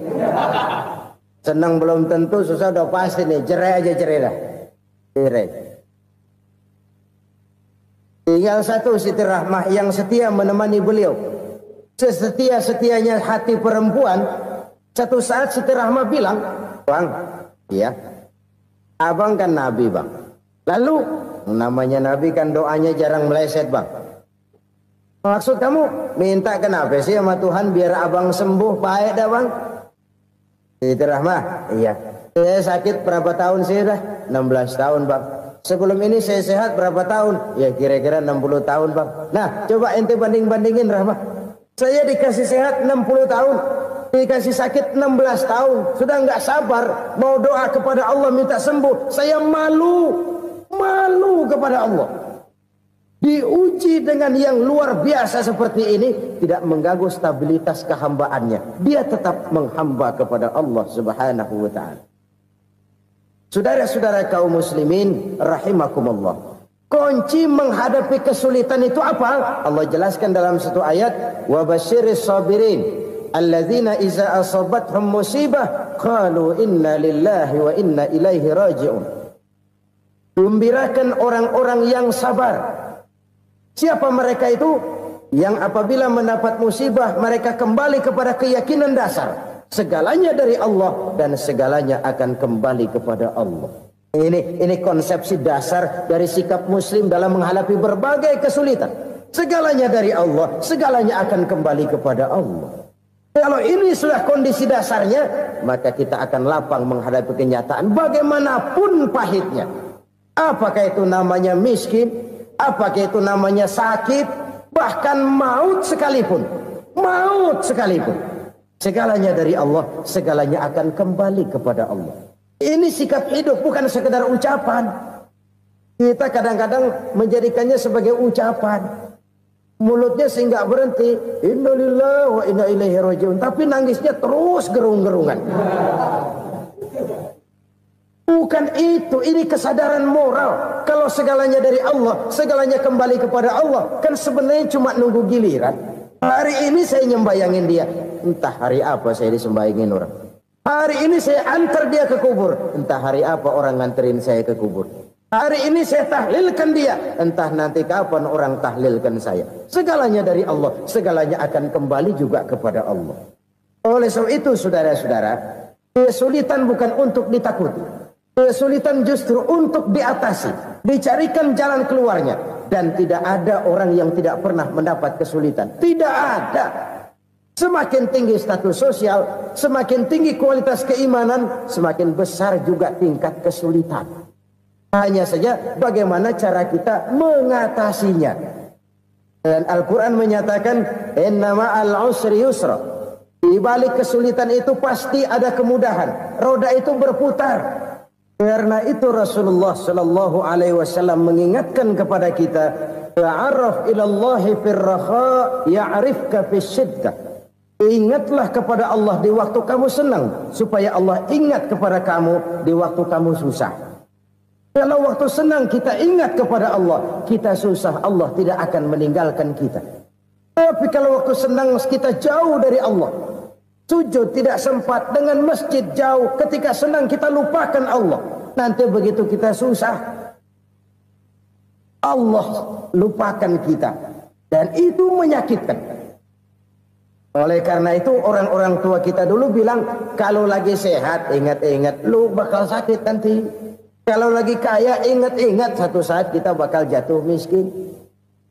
Senang belum tentu, susah udah pasti nih. Cerai aja, cerai dah. Cerai. Tinggal satu Siti Rahmah yang setia menemani beliau. Sesetia-setianya hati perempuan. Satu saat Siti Rahmah bilang, "Bang, iya, abang kan Nabi bang. Lalu namanya Nabi kan doanya jarang meleset bang. Maksud kamu minta kenapa sih sama Tuhan biar abang sembuh baik dah bang?" Siti Rahmah, iya. Saya sakit berapa tahun sih dah? 16 tahun bang. Sebelum ini saya sehat berapa tahun? Ya kira-kira 60 tahun bang. Nah coba ente banding-bandingin Rahmah. Saya dikasih sehat 60 tahun. Dikasih sakit 16 tahun. Sudah nggak sabar. Mau doa kepada Allah minta sembuh. Saya malu. Malu kepada Allah. Diuji dengan yang luar biasa seperti ini. Tidak mengganggu stabilitas kehambaannya. Dia tetap menghamba kepada Allah subhanahu wa ta'ala. Saudara-saudara kaum muslimin rahimakumullah. Kunci menghadapi kesulitan itu apa? Allah jelaskan dalam satu ayat, wa basyiris sabirin alladzina iza asabathum musibah qalu inna lillahi wa inna ilaihi raji'un. Gembirakan orang-orang yang sabar Siapa mereka itu? Yang apabila mendapat musibah mereka kembali kepada keyakinan dasar. Segalanya dari Allah dan segalanya akan kembali kepada Allah. Ini konsepsi dasar dari sikap muslim dalam menghadapi berbagai kesulitan. Segalanya dari Allah, segalanya akan kembali kepada Allah. Kalau ini sudah kondisi dasarnya, maka kita akan lapang menghadapi kenyataan bagaimanapun pahitnya. Apakah itu namanya miskin, apakah itu namanya sakit, bahkan maut sekalipun. Maut sekalipun. Segalanya dari Allah, segalanya akan kembali kepada Allah. Ini sikap hidup, bukan sekedar ucapan. Kita kadang-kadang menjadikannya sebagai ucapan. Mulutnya sehingga berhenti, innalillahi wa inna ilaihi rajiun, tapi nangisnya terus gerung-gerungan. Bukan itu, ini kesadaran moral. Kalau segalanya dari Allah, segalanya kembali kepada Allah, kan sebenarnya cuma nunggu giliran. Hari ini saya nyembayangin dia, entah hari apa saya disembayangin orang. Hari ini saya antar dia ke kubur, entah hari apa orang nganterin saya ke kubur. Hari ini saya tahlilkan dia, entah nanti kapan orang tahlilkan saya. Segalanya dari Allah, segalanya akan kembali juga kepada Allah. Oleh sebab itu saudara-saudara, kesulitan bukan untuk ditakuti. Kesulitan justru untuk diatasi, dicarikan jalan keluarnya. Dan tidak ada orang yang tidak pernah mendapat kesulitan. Tidak ada. Semakin tinggi status sosial, semakin tinggi kualitas keimanan, semakin besar juga tingkat kesulitan. Hanya saja bagaimana cara kita mengatasinya. Dan Al-Quran menyatakan, innama al-usri yusra. Di balik kesulitan itu pasti ada kemudahan. Roda itu berputar. Karena itu Rasulullah Sallallahu Alaihi Wasallam mengingatkan kepada kita, ta'arraf ilallahi firraha ya'rifka fisyiddah. Ingatlah kepada Allah di waktu kamu senang, supaya Allah ingat kepada kamu di waktu kamu susah. Kalau waktu senang kita ingat kepada Allah, kita susah, Allah tidak akan meninggalkan kita. Tapi kalau waktu senang kita jauh dari Allah, sujud tidak sempat, dengan masjid jauh, ketika senang kita lupakan Allah. Nanti begitu kita susah, Allah lupakan kita. Dan itu menyakitkan. Oleh karena itu orang-orang tua kita dulu bilang, kalau lagi sehat ingat-ingat, lu bakal sakit nanti. Kalau lagi kaya ingat-ingat satu saat kita bakal jatuh miskin.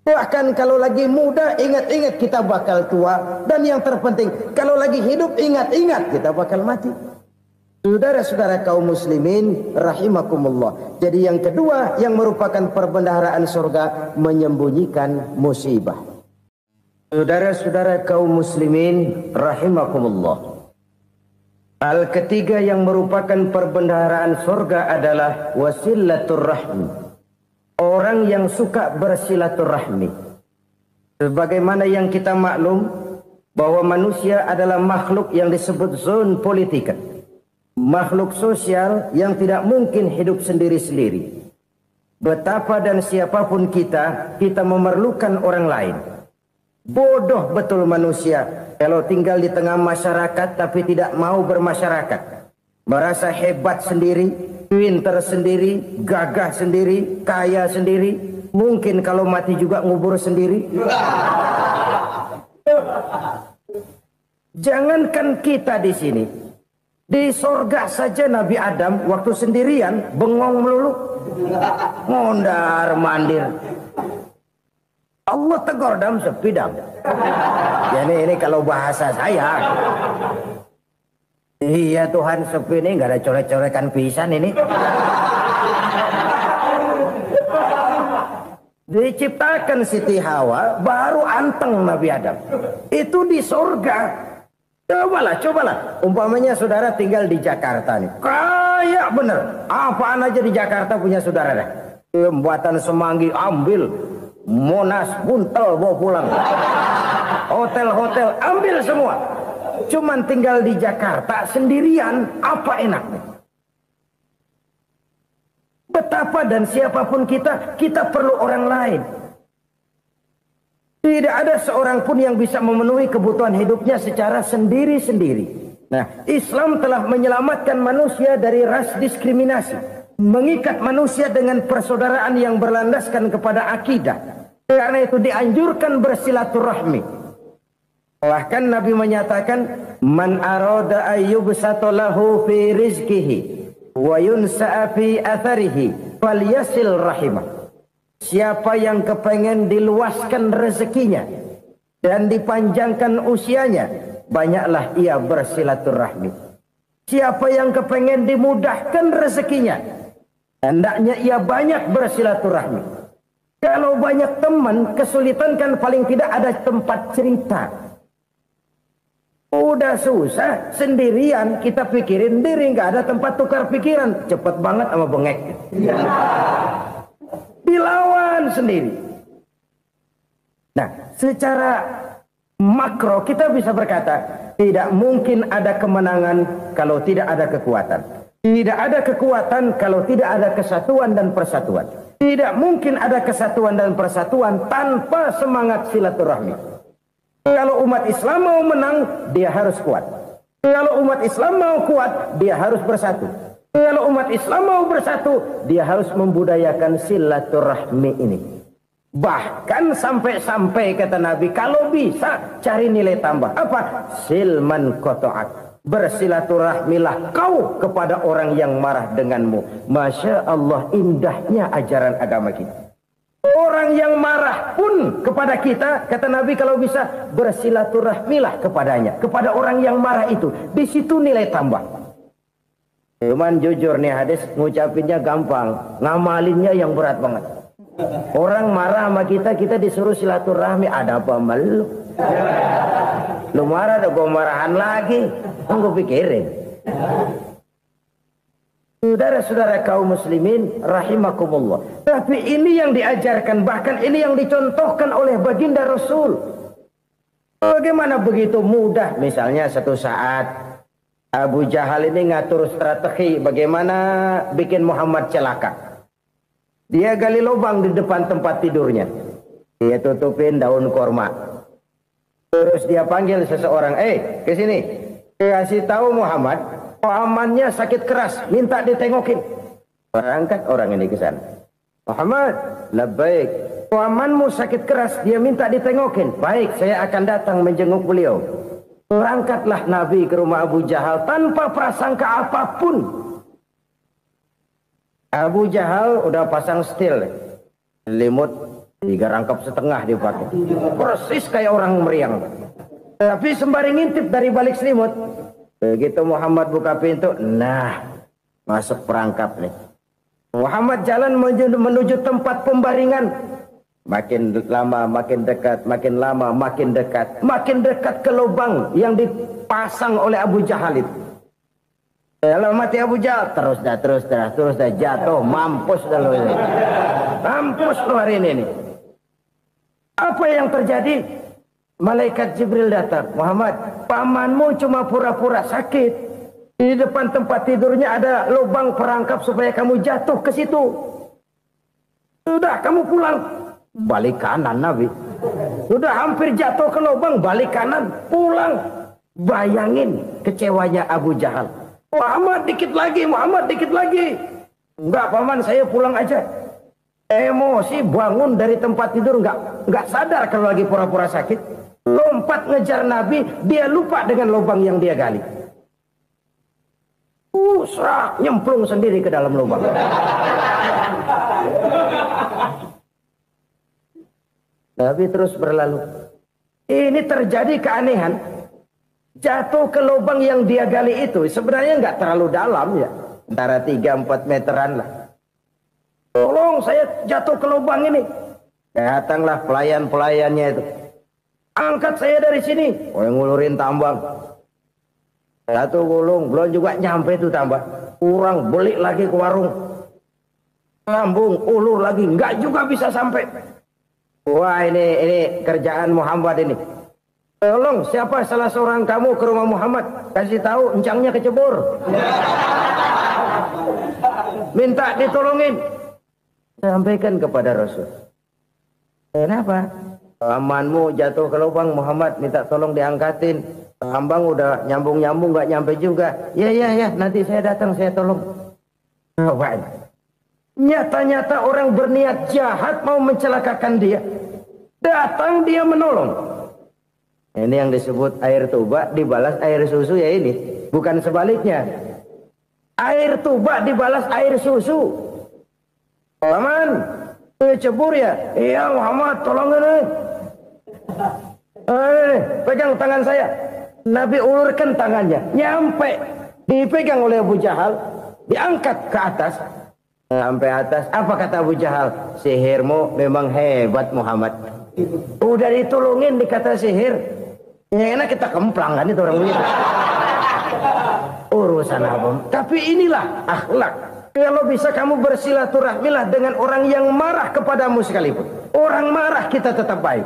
Bahkan kalau lagi muda ingat-ingat kita bakal tua. Dan yang terpenting, kalau lagi hidup ingat-ingat kita bakal mati. Saudara-saudara kaum muslimin rahimakumullah. Jadi yang kedua yang merupakan perbendaharaan surga, menyembunyikan musibah. Saudara-saudara kaum muslimin rahimakumullah. Hal ketiga yang merupakan perbendaharaan surga adalah wasilatur rahmi. Orang yang suka bersilaturahmi. Sebagaimana yang kita maklum bahwa manusia adalah makhluk yang disebut zon politika. Makhluk sosial yang tidak mungkin hidup sendiri-sendiri. Betapa dan siapapun kita memerlukan orang lain. Bodoh betul manusia kalau tinggal di tengah masyarakat tapi tidak mau bermasyarakat. Merasa hebat sendiri, pintar sendiri, gagah sendiri, kaya sendiri. Mungkin kalau mati juga ngubur sendiri. Jangankan kita di sini, di sorga saja Nabi Adam waktu sendirian bengong melulu, ngondar mandir. Allah tegur dam sepi dam. Jadi ini kalau bahasa saya. Iya Tuhan sepi ini nggak ada coret-corekan pisan ini. Diciptakan Siti Hawa baru anteng Nabi Adam. Itu di surga. Cobalah. Umpamanya saudara tinggal di Jakarta nih. Kayak bener. Apaan aja di Jakarta punya saudara dah. Pembuatan Semanggi ambil. Monas buntel bawa pulang. Hotel-hotel ambil semua. Cuman tinggal di Jakarta sendirian, apa enaknya? Betapa dan siapapun kita perlu orang lain. Tidak ada seorang pun yang bisa memenuhi kebutuhan hidupnya secara sendiri-sendiri. Nah, Islam telah menyelamatkan manusia dari ras diskriminasi. Mengikat manusia dengan persaudaraan yang berlandaskan kepada akidah. Karena itu dianjurkan bersilaturahmi. Bahkan Nabi menyatakan, man arada ayyubsata lahu fi rizqihi wa yunsa'a fi atharihi falyasil rahimah. Siapa yang kepengen diluaskan rezekinya dan dipanjangkan usianya, banyaklah ia bersilaturahmi. Siapa yang kepengen dimudahkan rezekinya, hendaknya ia banyak bersilaturahmi. Kalau banyak teman, kesulitan kan paling tidak ada tempat cerita. Udah susah, sendirian kita pikirin diri, nggak ada tempat tukar pikiran. Cepet banget sama bengek. Dilawan sendiri. Nah, secara makro kita bisa berkata, tidak mungkin ada kemenangan kalau tidak ada kekuatan. Tidak ada kekuatan kalau tidak ada kesatuan dan persatuan. Tidak mungkin ada kesatuan dan persatuan tanpa semangat silaturahmi. Kalau umat Islam mau menang, dia harus kuat. Kalau umat Islam mau kuat, dia harus bersatu. Kalau umat Islam mau bersatu, dia harus membudayakan silaturahmi ini. Bahkan sampai-sampai kata Nabi, kalau bisa cari nilai tambah. Apa? Silman qata'ak. Bersilaturahmilah kau kepada orang yang marah denganmu. Masya Allah, indahnya ajaran agama kita. Orang yang marah pun kepada kita, kata Nabi, kalau bisa bersilaturahmilah kepadanya, kepada orang yang marah itu. Di situ nilai tambah. Cuman jujur nih hadis, ngucapinnya gampang, ngamalinnya yang berat banget. Orang marah sama kita, kita disuruh silaturahmi. Ada apa malu? Lu marah, ada gue marahan lagi. Gue pikirin. Saudara-saudara kaum muslimin rahimakumullah. Tapi ini yang diajarkan, bahkan ini yang dicontohkan oleh baginda Rasul. Bagaimana begitu mudah? Misalnya satu saat Abu Jahal ini ngatur strategi bagaimana bikin Muhammad celaka. Dia gali lubang di depan tempat tidurnya. Dia tutupin daun korma. Terus dia panggil seseorang, ke sini. Kasih tahu Muhammad, pamannya sakit keras, minta ditengokin. Berangkat orang ini ke sana. Muhammad, labbaik. Pamanmu sakit keras, dia minta ditengokin. Baik, saya akan datang menjenguk beliau. Berangkatlah Nabi ke rumah Abu Jahal tanpa prasangka apapun. Abu Jahal udah pasang setil, selimut 3 rangkap setengah dipakai, persis kayak orang meriang. Tapi sembari ngintip dari balik selimut, begitu Muhammad buka pintu, nah masuk perangkap nih. Muhammad jalan menuju tempat pembaringan. Makin lama makin dekat, makin lama makin dekat, makin dekat ke lubang yang dipasang oleh Abu Jahal itu. Kalau mati Abu Jahal, terus dah jatuh, mampus dah lo ini. Mampus lo hari ini nih. Apa yang terjadi? Malaikat Jibril datang. Muhammad, pamanmu cuma pura-pura sakit. Di depan tempat tidurnya ada lubang perangkap supaya kamu jatuh ke situ. Sudah, kamu pulang. Balik kanan Nabi. Sudah hampir jatuh ke lubang, balik kanan, pulang. Bayangin kecewanya Abu Jahal. Muhammad dikit lagi, Muhammad dikit lagi. Enggak paman, saya pulang aja. Emosi bangun dari tempat tidur, enggak sadar kalau lagi pura-pura sakit. Lompat ngejar Nabi, dia lupa dengan lubang yang dia gali. Serak, nyemplung sendiri ke dalam lubang. Nabi terus berlalu. Ini terjadi keanehan. Jatuh ke lubang yang dia gali itu sebenarnya nggak terlalu dalam ya, antara 3-4 meteran lah. Tolong saya jatuh ke lubang ini. Datanglah pelayan-pelayannya itu. Angkat saya dari sini. Ngulurin tambang. Satu gulung, belum juga nyampe itu tambang. Kurang, beli lagi ke warung. Lambung, ulur lagi, nggak juga bisa sampai. Wah ini kerjaan Muhammad ini. Tolong siapa salah seorang kamu ke rumah Muhammad, kasih tahu encangnya kecebur. Minta ditolongin. Sampaikan kepada Rasul. Kenapa? Pamanmu jatuh ke lubang, Muhammad minta tolong diangkatin. Tambang udah nyambung-nyambung nggak nyampe juga. Ya, nanti saya datang saya tolong. Nyata-nyata orang berniat jahat mau mencelakakan dia. Datang dia menolong. Ini yang disebut air tuba dibalas air susu ya ini. Bukan sebaliknya. Air tuba dibalas air susu. Paman, cebur ya? Iya Muhammad, tolong ini. Pegang tangan saya. Nabi ulurkan tangannya. Nyampe. Dipegang oleh Abu Jahal. Diangkat ke atas. Sampai atas. Apa kata Abu Jahal? Sihirmu memang hebat Muhammad. Udah ditolongin dikata sihir. Yang enak kita kemplang kan itu orang begitu. Urusan apa? Tapi inilah akhlak. Kalau bisa kamu bersilaturahmilah dengan orang yang marah kepadamu sekalipun. Orang marah kita tetap baik.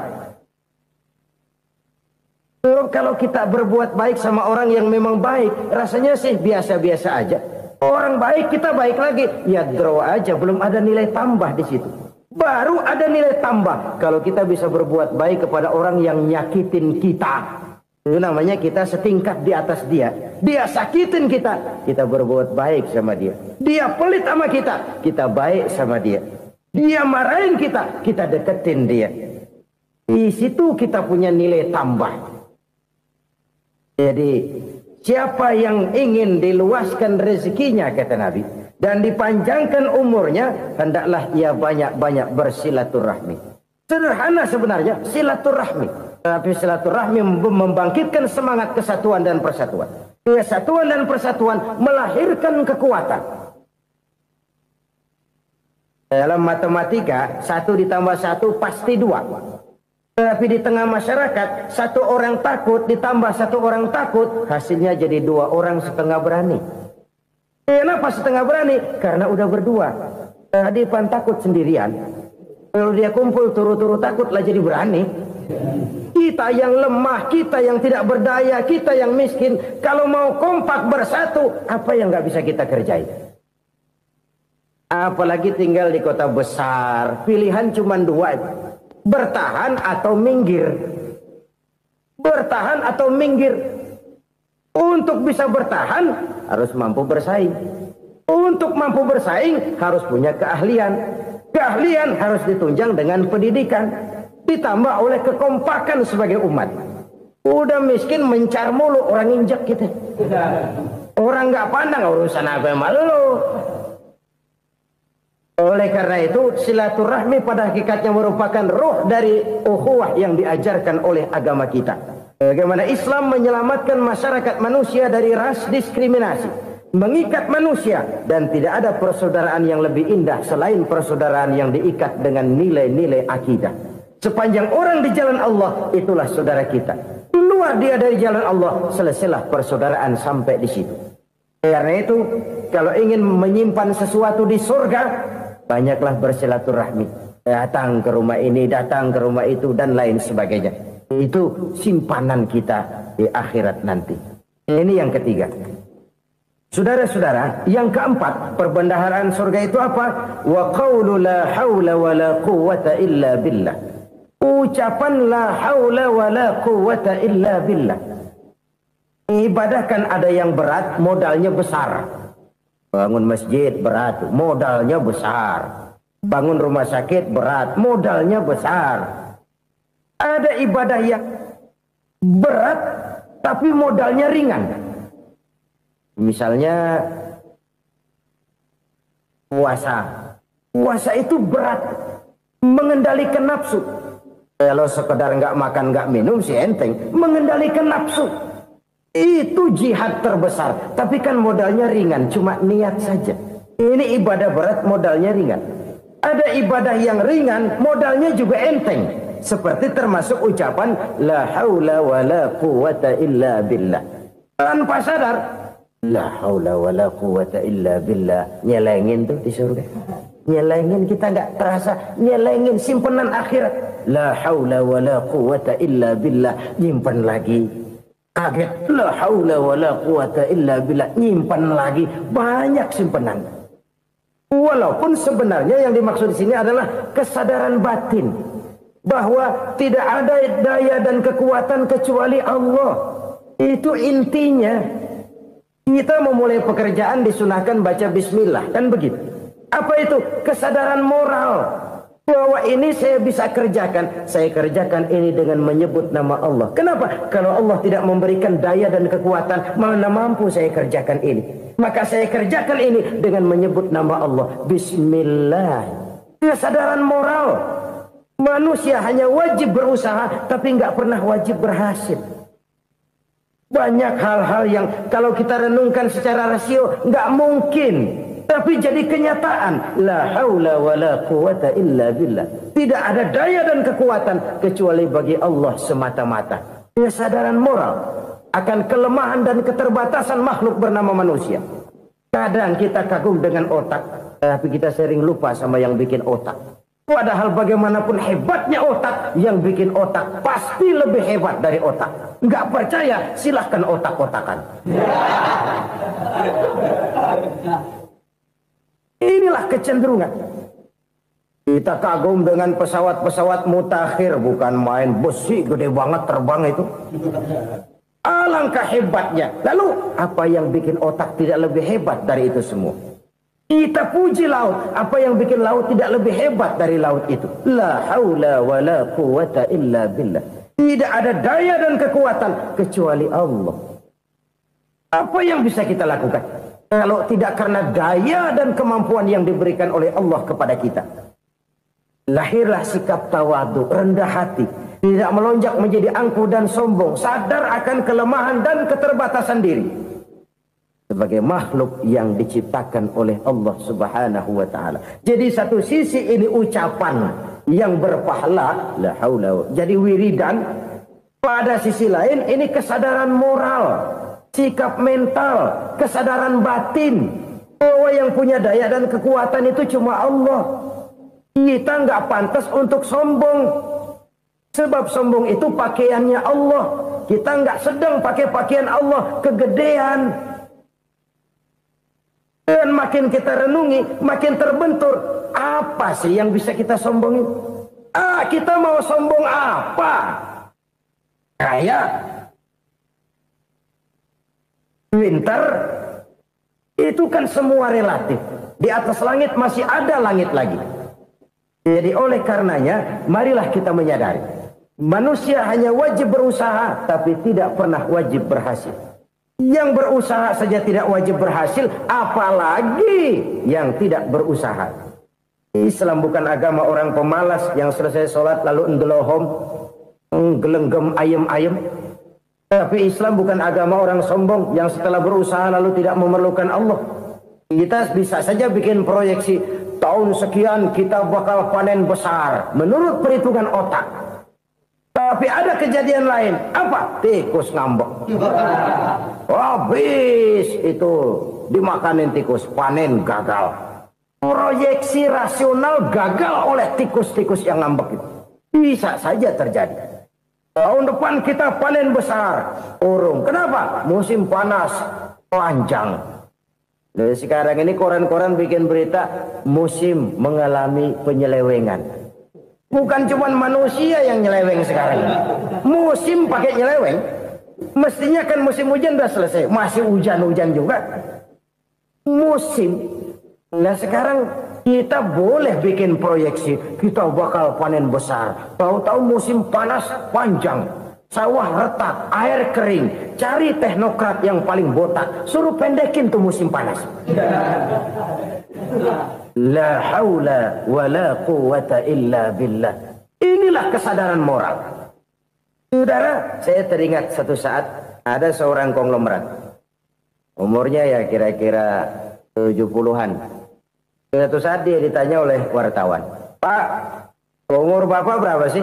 Kalau kita berbuat baik sama orang yang memang baik, rasanya sih biasa-biasa aja. Orang baik kita baik lagi, ya draw aja, belum ada nilai tambah di situ. Baru ada nilai tambah kalau kita bisa berbuat baik kepada orang yang nyakitin kita. Itu namanya kita setingkat di atas dia. Dia sakitin kita, kita berbuat baik sama dia. Dia pelit sama kita, kita baik sama dia. Dia marahin kita, kita deketin dia. Di situ kita punya nilai tambah. Jadi siapa yang ingin diluaskan rezekinya kata Nabi dan dipanjangkan umurnya, hendaklah ia banyak-banyak bersilaturahmi. Sederhana sebenarnya silaturahmi, tapi silaturahmi membangkitkan semangat kesatuan dan persatuan. Kesatuan dan persatuan melahirkan kekuatan. Dalam matematika 1 ditambah 1 pasti 2. Tapi di tengah masyarakat 1 orang takut ditambah 1 orang takut, hasilnya jadi 2 orang setengah berani. Kenapa setengah berani? Karena udah berdua. Tadi pan takut sendirian. Kalau dia kumpul turu-turu takutlah jadi berani. Kita yang lemah, kita yang tidak berdaya, kita yang miskin, kalau mau kompak bersatu, apa yang nggak bisa kita kerjain? Apalagi tinggal di kota besar, pilihan cuma 2. Bertahan atau minggir. Bertahan atau minggir. Untuk bisa bertahan harus mampu bersaing. Untuk mampu bersaing harus punya keahlian. Keahlian harus ditunjang dengan pendidikan. Ditambah oleh kekompakan sebagai umat. Udah miskin mencar mulu orang injek kita. Orang nggak pandang urusan apa yang malu. Oleh karena itu silaturahmi pada hakikatnya merupakan roh dari ukhuwah yang diajarkan oleh agama kita. Bagaimana Islam menyelamatkan masyarakat manusia dari ras diskriminasi, mengikat manusia, dan tidak ada persaudaraan yang lebih indah selain persaudaraan yang diikat dengan nilai-nilai akidah. Sepanjang orang di jalan Allah, itulah saudara kita. Keluar dia dari jalan Allah, selesailah persaudaraan sampai di situ. Karena itu, kalau ingin menyimpan sesuatu di surga, banyaklah bersilaturahmi. Datang ke rumah ini, datang ke rumah itu, dan lain sebagainya. Itu simpanan kita di akhirat nanti. Ini yang ketiga. Saudara-saudara, yang keempat, perbendaharaan surga itu apa? Wa qawlu la hawla wa la quwwata illa billah. Ucapan la hawla wa la quwwata illa billah. Ibadah kan ada yang berat, modalnya besar. Bangun masjid berat, modalnya besar. Bangun rumah sakit berat, modalnya besar. Ada ibadah yang berat, tapi modalnya ringan. Misalnya puasa. Puasa itu berat, mengendalikan nafsu. Kalau sekedar nggak makan, nggak minum sih enteng. Mengendalikan nafsu. Itu jihad terbesar. Tapi kan modalnya ringan, cuma niat saja. Ini ibadah berat, modalnya ringan. Ada ibadah yang ringan, modalnya juga enteng. Seperti termasuk ucapan la haula wa la quwwata illa billah. Tanpa sadar, la haula wa la quwwata illa billah. Nyelengin tuh di surga. Nyelengin, kita nggak terasa. Nyelengin simpenan akhirat. La haula wa la quwwata illa billah. Nyimpan lagi. Kaget, la haula wa la quwata illa billah, nyimpan lagi, banyak simpanan. Walaupun sebenarnya yang dimaksud di sini adalah kesadaran batin bahwa tidak ada daya dan kekuatan kecuali Allah. Itu intinya. Kita memulai pekerjaan disunahkan baca bismillah, kan begitu. Apa itu? Kesadaran moral. Bahwa ini saya bisa kerjakan. Saya kerjakan ini dengan menyebut nama Allah. Kenapa? Kalau Allah tidak memberikan daya dan kekuatan, mana mampu saya kerjakan ini. Maka saya kerjakan ini dengan menyebut nama Allah. Bismillah. Kesadaran moral. Manusia hanya wajib berusaha, tapi nggak pernah wajib berhasil. Banyak hal-hal yang kalau kita renungkan secara rasio nggak mungkin. Tapi jadi kenyataan. La haula wa la quwata illa billah. Tidak ada daya dan kekuatan kecuali bagi Allah semata-mata. Kesadaran moral akan kelemahan dan keterbatasan makhluk bernama manusia. Kadang kita kagum dengan otak, tapi kita sering lupa sama yang bikin otak. Padahal bagaimanapun hebatnya otak, yang bikin otak pasti lebih hebat dari otak. Nggak percaya? Silahkan otak-otakan. Inilah kecenderungan. Kita kagum dengan pesawat-pesawat mutakhir, bukan main, besi gede banget terbang itu. Alangkah hebatnya. Lalu apa yang bikin otak tidak lebih hebat dari itu semua? Kita puji laut. Apa yang bikin laut tidak lebih hebat dari laut itu? La haula wa la quwata illa billah. Tidak ada daya dan kekuatan kecuali Allah. Apa yang bisa kita lakukan kalau tidak karena daya dan kemampuan yang diberikan oleh Allah kepada kita? Lahirlah sikap tawadu, rendah hati, tidak melonjak menjadi angkuh dan sombong, sadar akan kelemahan dan keterbatasan diri sebagai makhluk yang diciptakan oleh Allah Subhanahu wa taala. Jadi satu sisi ini ucapan yang berpahala, la haula, jadi wiridan. Pada sisi lain ini kesadaran moral, sikap mental, kesadaran batin bahwa yang punya daya dan kekuatan itu cuma Allah. Kita nggak pantas untuk sombong, sebab sombong itu pakaiannya Allah. Kita nggak sedang pakai pakaian Allah, kegedean. Dan makin kita renungi, makin terbentur. Apa sih yang bisa kita sombongin? Kita mau sombong apa? Kaya, pintar, itu kan semua relatif. Di atas langit masih ada langit lagi. Jadi oleh karenanya, marilah kita menyadari, manusia hanya wajib berusaha, tapi tidak pernah wajib berhasil. Yang berusaha saja tidak wajib berhasil, apalagi yang tidak berusaha. Islam bukan agama orang pemalas yang selesai sholat lalu endelohom, gelenggam ayem-ayem. Tapi Islam bukan agama orang sombong yang setelah berusaha lalu tidak memerlukan Allah. Kita bisa saja bikin proyeksi, tahun sekian kita bakal panen besar menurut perhitungan otak. Tapi ada kejadian lain. Apa? Tikus ngambek. Habis itu dimakanin tikus, panen gagal. Proyeksi rasional gagal oleh tikus-tikus yang ngambek itu. Bisa saja terjadi. Tahun depan kita panen besar, urung. Kenapa? Musim panas panjang. Nah, sekarang ini koran-koran bikin berita musim mengalami penyelewengan. Bukan cuma manusia yang nyeleweng sekarang. Musim pakai nyeleweng. Mestinya kan musim hujan udah selesai, masih hujan-hujan juga. Musim. Nah sekarang kita boleh bikin proyeksi, kita bakal panen besar. Tahu-tahu musim panas panjang, sawah retak, air kering. Cari teknokrat yang paling botak, suruh pendekin tuh musim panas. La haula wa la quwata illa billah. Inilah kesadaran moral. Saudara, saya teringat satu saat ada seorang konglomerat. Umurnya ya kira-kira 70-an. Suatu saat dia ditanya oleh wartawan, "Pak, umur Bapak berapa sih?"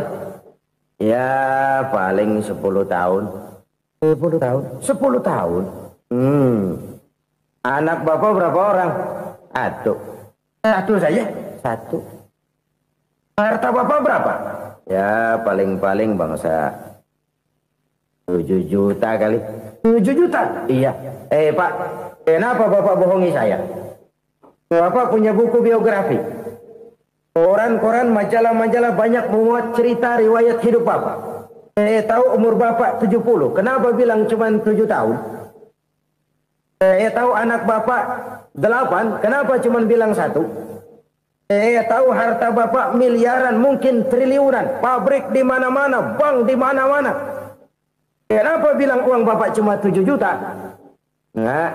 "Ya paling 10 tahun." 10 tahun? 10 tahun? Anak Bapak berapa orang? Satu. Satu saja? Satu. Harta Bapak berapa? Ya paling-paling bangsa 7 juta kali. 7 juta? Iya. Pak, kenapa Bapak bohongi saya? Bapak punya buku biografi. Koran-koran, majalah-majalah banyak memuat cerita riwayat hidup Bapak. Saya tahu umur Bapak 70. Kenapa bilang cuma 7 tahun? Saya tahu anak Bapak 8. Kenapa cuma bilang 1? Saya tahu harta bapak miliaran, mungkin triliunan, pabrik di mana-mana, bank di mana-mana. Kenapa bilang uang bapak cuma 7 juta? Nak,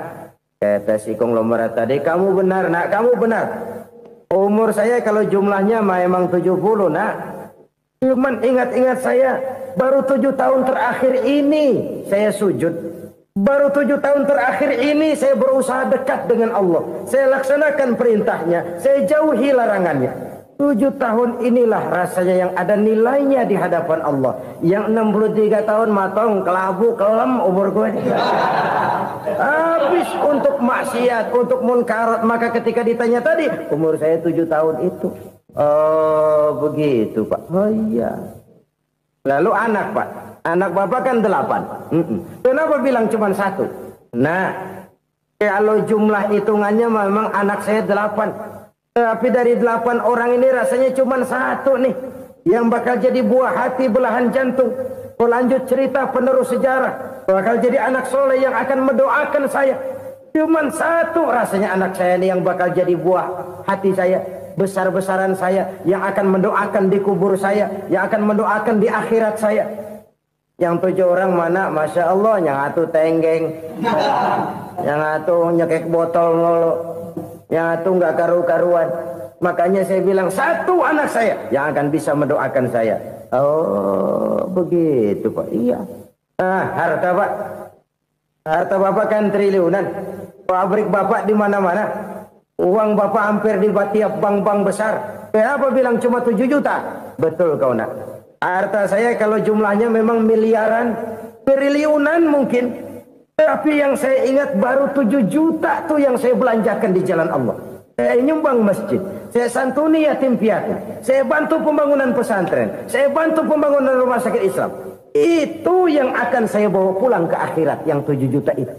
kata si konglomerat tadi, kamu benar nak, kamu benar. Umur saya kalau jumlahnya memang 70 nak. Cuman ingat-ingat saya, baru 7 tahun terakhir ini saya sujud. Baru 7 tahun terakhir ini saya berusaha dekat dengan Allah. Saya laksanakan perintahnya, saya jauhi larangannya. 7 tahun inilah rasanya yang ada nilainya di hadapan Allah. Yang 63 tahun matong, kelabu, kelem umur gue. Habis untuk maksiat, untuk munkarat. Maka ketika ditanya tadi, umur saya 7 tahun itu. Oh begitu Pak. Oh iya. Lalu anak Pak. Anak bapak kan 8. Kenapa bilang cuma 1? Nah, kalau jumlah hitungannya memang anak saya 8. Tapi dari 8 orang ini rasanya cuma 1 nih. Yang bakal jadi buah hati, belahan jantung. Lanjut cerita penerus sejarah. Bakal jadi anak soleh yang akan mendoakan saya. Cuma 1 rasanya anak saya ini yang bakal jadi buah hati saya. Besar-besaran saya. Yang akan mendoakan di kubur saya. Yang akan mendoakan di akhirat saya. Yang 7 orang mana, Masya Allah, yang atu tenggeng, yang atu nyekek botol mulu, yang atu nggak karu-karuan. Makanya saya bilang 1 anak saya yang akan bisa mendoakan saya. Oh begitu Pak. Iya. Nah, harta Pak, harta bapak kan triliunan, pabrik bapak di mana-mana, uang bapak hampir di tiap bank-bank besar. Kenapa bilang cuma 7 juta? Betul kau nak. Harta saya kalau jumlahnya memang miliaran, triliunan mungkin. Tapi yang saya ingat baru 7 juta tuh yang saya belanjakan di jalan Allah. Saya nyumbang masjid, saya santuni yatim piatu, saya bantu pembangunan pesantren, saya bantu pembangunan rumah sakit Islam. Itu yang akan saya bawa pulang ke akhirat, yang 7 juta itu.